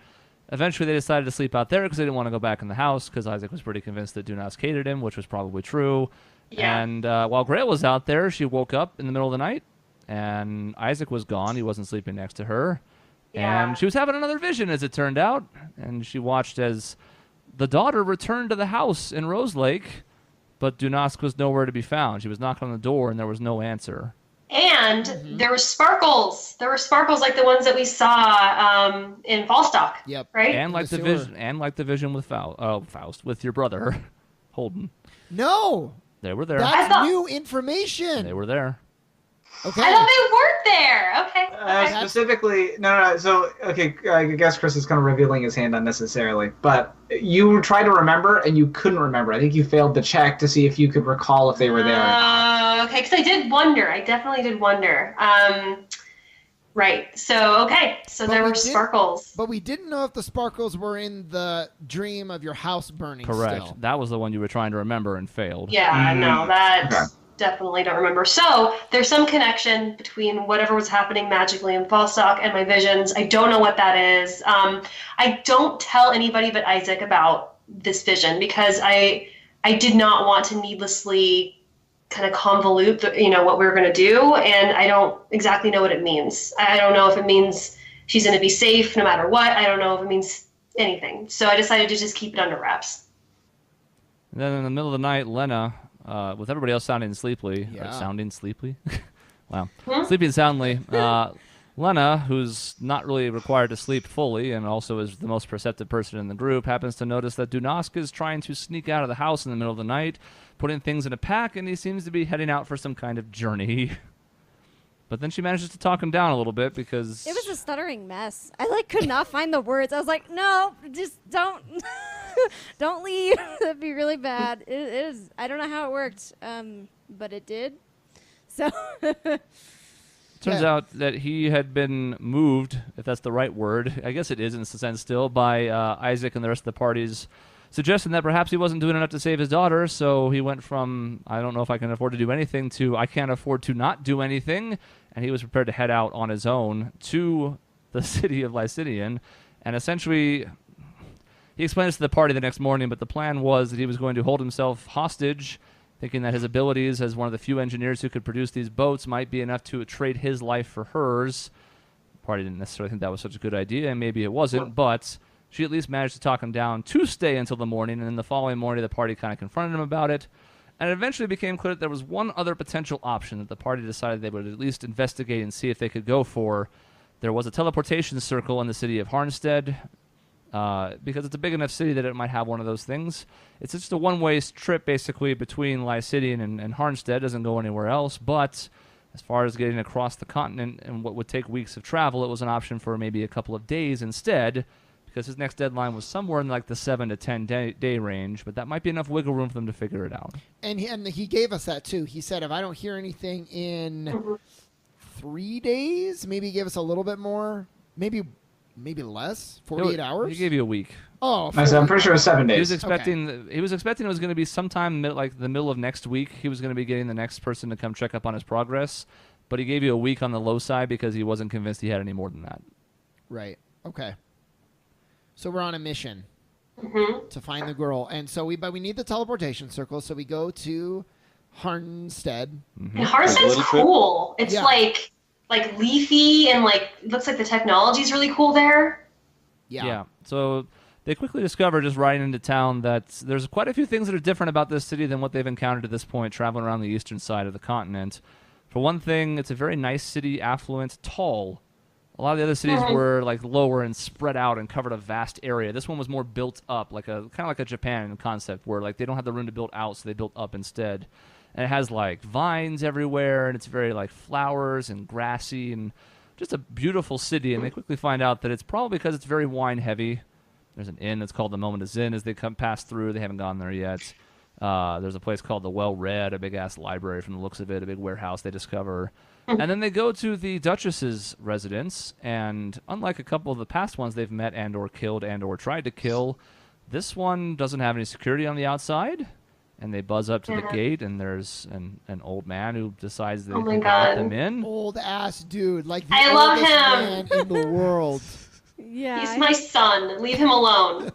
[SPEAKER 1] Eventually, they decided to sleep out there because they didn't want to go back in the house because Isaac was pretty convinced that Dunask hated him, which was probably true.
[SPEAKER 3] Yeah.
[SPEAKER 1] And while Grail was out there, she woke up in the middle of the night, and Isaac was gone. He wasn't sleeping next to her.
[SPEAKER 3] Yeah.
[SPEAKER 1] And she was having another vision, as it turned out. And she watched as the daughter returned to the house in Rose Lake, but Dunask was nowhere to be found. She was knocking on the door, and there was no answer.
[SPEAKER 3] And there were sparkles. There were sparkles like the ones that we saw in Falstock.
[SPEAKER 2] Yep.
[SPEAKER 3] Right?
[SPEAKER 1] And like
[SPEAKER 2] the
[SPEAKER 1] the
[SPEAKER 2] sewer.
[SPEAKER 1] vision, with Faust, with your brother, Holden.
[SPEAKER 2] No,
[SPEAKER 1] They were there.
[SPEAKER 2] that's
[SPEAKER 3] I thought-
[SPEAKER 2] new information.
[SPEAKER 1] They were there.
[SPEAKER 2] Okay.
[SPEAKER 3] I thought they weren't there. Okay.
[SPEAKER 4] specifically, no. So, okay, I guess Chris is kind of revealing his hand unnecessarily. But you tried to remember, and you couldn't remember. I think you failed the check to see if you could recall if they were there or not.
[SPEAKER 3] Okay, because I did wonder. I definitely did wonder. Right. So, okay. So
[SPEAKER 2] But
[SPEAKER 3] there
[SPEAKER 2] we
[SPEAKER 3] were
[SPEAKER 2] did-
[SPEAKER 3] sparkles.
[SPEAKER 2] But we didn't know if the sparkles were in the dream of your house burning.
[SPEAKER 1] Correct.
[SPEAKER 2] Still.
[SPEAKER 1] That was the one you were trying to remember and failed.
[SPEAKER 3] Yeah, no, that
[SPEAKER 4] Okay.
[SPEAKER 3] definitely don't remember. So there's some connection between whatever was happening magically in Falstock and my visions. I don't know what that is. I don't tell anybody but Isaac about this vision because I did not want to needlessly kind of convolute what we were going to do, and I don't exactly know what it means. I don't know if it means she's going to be safe no matter what. I don't know if it means anything. So I decided to just keep it under wraps.
[SPEAKER 1] And then in the middle of the night, Lena, with everybody else sounding sleepy,
[SPEAKER 2] Yeah.
[SPEAKER 1] wow, sleeping soundly, Lena, who's not really required to sleep fully and also is the most perceptive person in the group, happens to notice that Dunask is trying to sneak out of the house in the middle of the night, putting things in a pack, and he seems to be heading out for some kind of journey. But then she manages to talk him down a little bit because...
[SPEAKER 5] It was a stuttering mess. I could not find the words. I was like, no, just don't don't leave. That'd be really bad. It is. I don't know how it worked, but it did. So
[SPEAKER 1] Turns out that he had been moved, if that's the right word. I guess it is in a sense still, by Isaac and the rest of the party's suggesting that perhaps he wasn't doing enough to save his daughter, so he went from, I don't know if I can afford to do anything, to I can't afford to not do anything, and he was prepared to head out on his own to the city of Lycidian, and essentially he explained this to the party the next morning, but the plan was that he was going to hold himself hostage, thinking that his abilities as one of the few engineers who could produce these boats might be enough to trade his life for hers. The party didn't necessarily think that was such a good idea, and maybe it wasn't, but she at least managed to talk him down to stay until the morning, and then the following morning the party kind of confronted him about it. And it eventually became clear that there was one other potential option that the party decided they would at least investigate and see if they could go for. There was a teleportation circle in the city of Harnstead, because it's a big enough city that it might have one of those things. It's just a one-way trip, basically, between Lycidian and Harnstead. It doesn't go anywhere else, but as far as getting across the continent and what would take weeks of travel, it was an option for maybe a couple of days instead, because his next deadline was somewhere in like the 7 to 10 day range, but that might be enough wiggle room for them to figure it out.
[SPEAKER 2] And he gave us that too. He said, if I don't hear anything in 3 days, maybe give us a little bit more, maybe less, 48 hours.
[SPEAKER 1] He gave you a week.
[SPEAKER 2] Oh,
[SPEAKER 4] I'm pretty sure it was 7 days.
[SPEAKER 1] He was expecting it was going to be sometime like the middle of next week. He was going to be getting the next person to come check up on his progress, but he gave you a week on the low side because he wasn't convinced he had any more than that.
[SPEAKER 2] Right. Okay. So we're on a mission to find the girl, and so we need the teleportation circle. So we go to Harnstead.
[SPEAKER 3] And Harnstead's cool. It's like leafy and like it looks like the technology's really cool there.
[SPEAKER 2] Yeah.
[SPEAKER 1] So they quickly discover just riding into town that there's quite a few things that are different about this city than what they've encountered at this point traveling around the eastern side of the continent. For one thing, it's a very nice city, affluent, tall. A lot of the other cities were like lower and spread out and covered a vast area. This one was more built up, like kind of like a Japan concept, where like they don't have the room to build out, so they built up instead. And it has like vines everywhere, and it's very like flowers and grassy and just a beautiful city. And they quickly find out that it's probably because it's very wine heavy. There's an inn that's called the Moment of Zen as they pass through. They haven't gone there yet. There's a place called the Well Read, a big-ass library from the looks of it, a big warehouse they discover. And then they go to the Duchess's residence, and unlike a couple of the past ones they've met and or killed and or tried to kill, this one doesn't have any security on the outside. And they buzz up to the gate, and there's an old man who decides they can let them in.
[SPEAKER 2] Old ass dude, like the
[SPEAKER 3] I love
[SPEAKER 2] oldest man in the world.
[SPEAKER 5] Yeah.
[SPEAKER 3] He's my son. Leave him alone.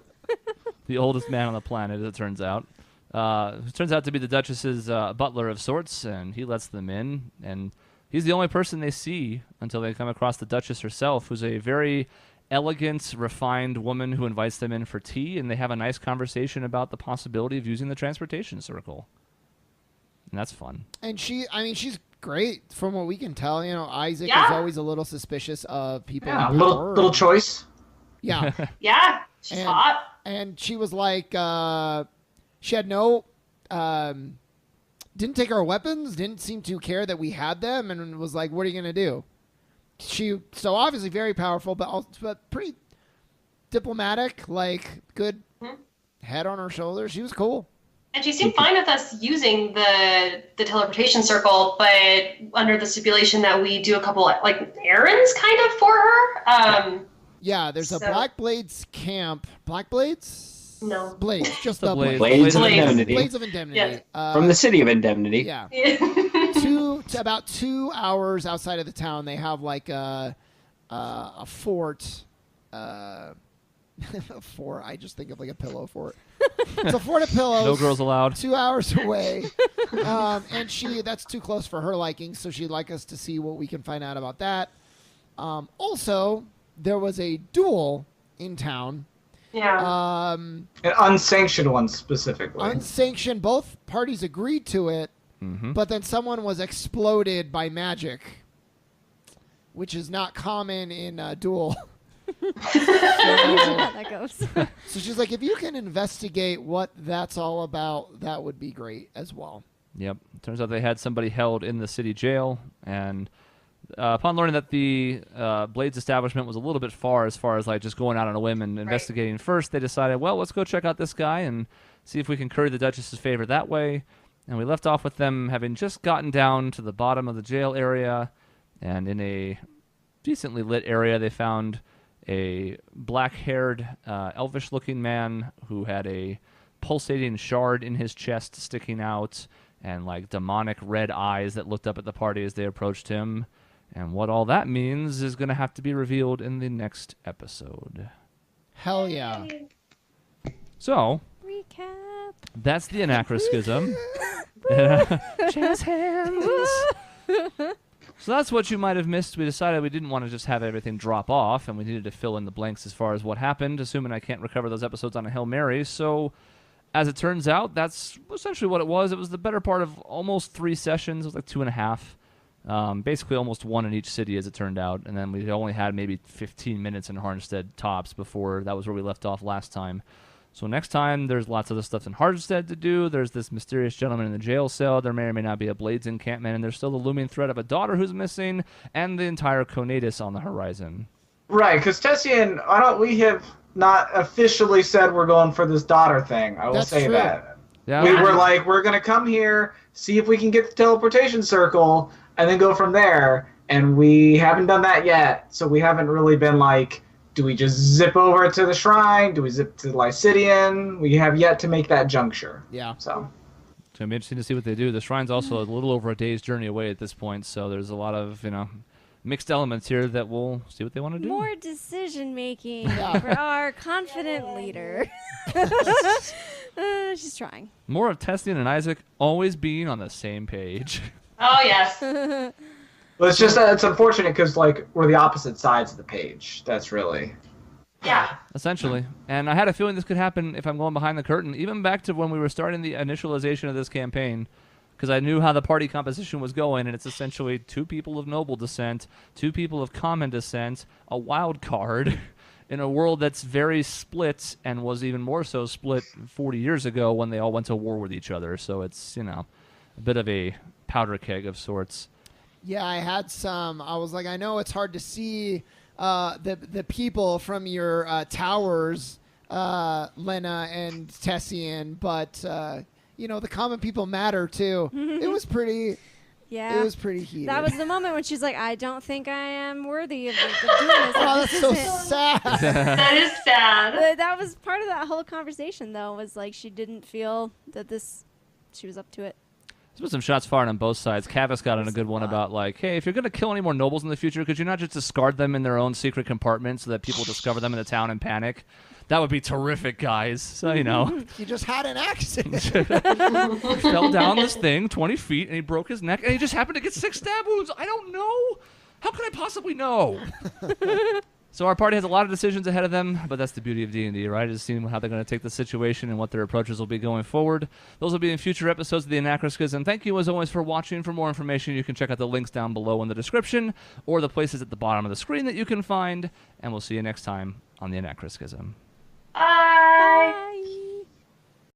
[SPEAKER 1] The oldest man on the planet, as it turns out. Who turns out to be the Duchess's butler of sorts, and he lets them in. And he's the only person they see until they come across the Duchess herself, who's a very elegant, refined woman who invites them in for tea, and they have a nice conversation about the possibility of using the transportation circle. And that's fun.
[SPEAKER 2] And she's great from what we can tell. You know, Isaac
[SPEAKER 3] Yeah.
[SPEAKER 2] is always a little suspicious of people.
[SPEAKER 4] Yeah,
[SPEAKER 2] in power.
[SPEAKER 4] little choice.
[SPEAKER 2] Yeah.
[SPEAKER 3] Yeah, she's hot.
[SPEAKER 2] And she was like, she had no, didn't take our weapons, didn't seem to care that we had them, and was like, what are you going to do? So obviously very powerful, but pretty diplomatic, like good head on her shoulders. She was cool.
[SPEAKER 3] And she seemed fine with us using the teleportation circle, but under the stipulation that we do a couple like errands kind of for her.
[SPEAKER 2] Yeah, there's a Black Blades camp. Black Blades?
[SPEAKER 3] No.
[SPEAKER 2] Blades, just the
[SPEAKER 1] Blades.
[SPEAKER 2] Blades.
[SPEAKER 6] Blades of Indemnity.
[SPEAKER 2] Blades of Indemnity.
[SPEAKER 3] Yes.
[SPEAKER 6] From the city of Indemnity.
[SPEAKER 2] Yeah. About 2 hours outside of the town, they have like a fort. A fort. I just think of like a pillow fort. It's a fort of pillows.
[SPEAKER 1] No girls allowed.
[SPEAKER 2] 2 hours away. And that's too close for her liking, so she'd like us to see what we can find out about that. Also, there was a duel in town.
[SPEAKER 3] Yeah.
[SPEAKER 4] An unsanctioned one specifically.
[SPEAKER 2] Unsanctioned. Both parties agreed to it. But then someone was exploded by magic, which is not common in a duel.
[SPEAKER 5] How that goes.
[SPEAKER 2] So she's like, if you can investigate what that's all about, that would be great as well.
[SPEAKER 1] Yep. Turns out they had somebody held in the city jail, and upon learning that the Blades establishment was a little bit far as like just going out on a whim and investigating first, they decided, well, let's go check out this guy and see if we can curry the Duchess's favor that way. And we left off with them having just gotten down to the bottom of the jail area, and in a decently lit area, they found a black-haired, elvish-looking man who had a pulsating shard in his chest sticking out and like demonic red eyes that looked up at the party as they approached him. And what all that means is going to have to be revealed in the next episode.
[SPEAKER 2] Hell yeah.
[SPEAKER 1] So,
[SPEAKER 5] Recap.
[SPEAKER 1] that's the Anachroschism. Jazz hands. So that's what you might have missed. We decided we didn't want to just have everything drop off, and we needed to fill in the blanks as far as what happened, assuming I can't recover those episodes on a Hail Mary. So as it turns out, that's essentially what it was. It was the better part of almost 3 sessions. It was like 2.5. Basically almost 1 in each city, as it turned out. And then we only had maybe 15 minutes in Harnstead tops before that was where we left off last time. So next time, there's lots of the stuff in Harnstead to do. There's this mysterious gentleman in the jail cell. There may or may not be a Blades encampment. And there's still the looming threat of a daughter who's missing and the entire Conatus on the horizon.
[SPEAKER 4] Right, because Tessian, we have not officially said we're going for this daughter thing. I will
[SPEAKER 2] That's
[SPEAKER 4] say
[SPEAKER 2] true.
[SPEAKER 4] that.
[SPEAKER 1] Yeah,
[SPEAKER 4] We were like, we're going to come here, see if we can get the teleportation circle, and then go from there. And we haven't done that yet, so we haven't really been like, do we just zip over to the shrine? Do we zip to the Lycidian? We have yet to make that juncture.
[SPEAKER 2] Yeah.
[SPEAKER 4] So
[SPEAKER 1] It's going to be interesting to see what they do. The shrine's also a little over a day's journey away at this point, so there's a lot of, mixed elements here that we'll see what they want to do.
[SPEAKER 5] More decision making
[SPEAKER 2] Yeah.
[SPEAKER 5] for our confident leader. She's trying.
[SPEAKER 1] More of Tessian and Isaac always being on the same page.
[SPEAKER 3] Oh yes.
[SPEAKER 4] but it's just it's unfortunate because we're the opposite sides of the page. That's really
[SPEAKER 3] Yeah.
[SPEAKER 1] Essentially. And I had a feeling this could happen if I'm going behind the curtain, even back to when we were starting the initialization of this campaign, because I knew how the party composition was going, and it's essentially 2 people of noble descent, 2 people of common descent, a wild card, in a world that's very split and was even more so split 40 years ago when they all went to war with each other. So it's, a bit of a powder keg of sorts.
[SPEAKER 2] Yeah, I had some. I was like, I know it's hard to see the people from your towers, Lena and Tessian, but the common people matter too. It was pretty.
[SPEAKER 5] Yeah.
[SPEAKER 2] It was pretty heated.
[SPEAKER 5] That was the moment when she's like, I don't think I am worthy of doing this.
[SPEAKER 2] Oh,
[SPEAKER 5] This
[SPEAKER 2] that's so
[SPEAKER 5] isn't-
[SPEAKER 2] sad.
[SPEAKER 3] That is sad.
[SPEAKER 5] That was part of that whole conversation, though, was like she didn't feel that she was up to it.
[SPEAKER 1] There's been some shots fired on both sides. Cavis got in a good one about hey, if you're going to kill any more nobles in the future, could you not just discard them in their own secret compartment so that people discover them in the town and panic? That would be terrific, guys. So,
[SPEAKER 2] You just had an accident.
[SPEAKER 1] he fell down this thing 20 feet and he broke his neck and he just happened to get 6 stab wounds. I don't know. How can I possibly know? So our party has a lot of decisions ahead of them, but that's the beauty of D&D, right? Is seeing how they're going to take the situation and what their approaches will be going forward. Those will be in future episodes of the Anachroschism. Thank you, as always, for watching. For more information, you can check out the links down below in the description or the places at the bottom of the screen that you can find. And we'll see you next time on the Anachroschism.
[SPEAKER 3] Bye.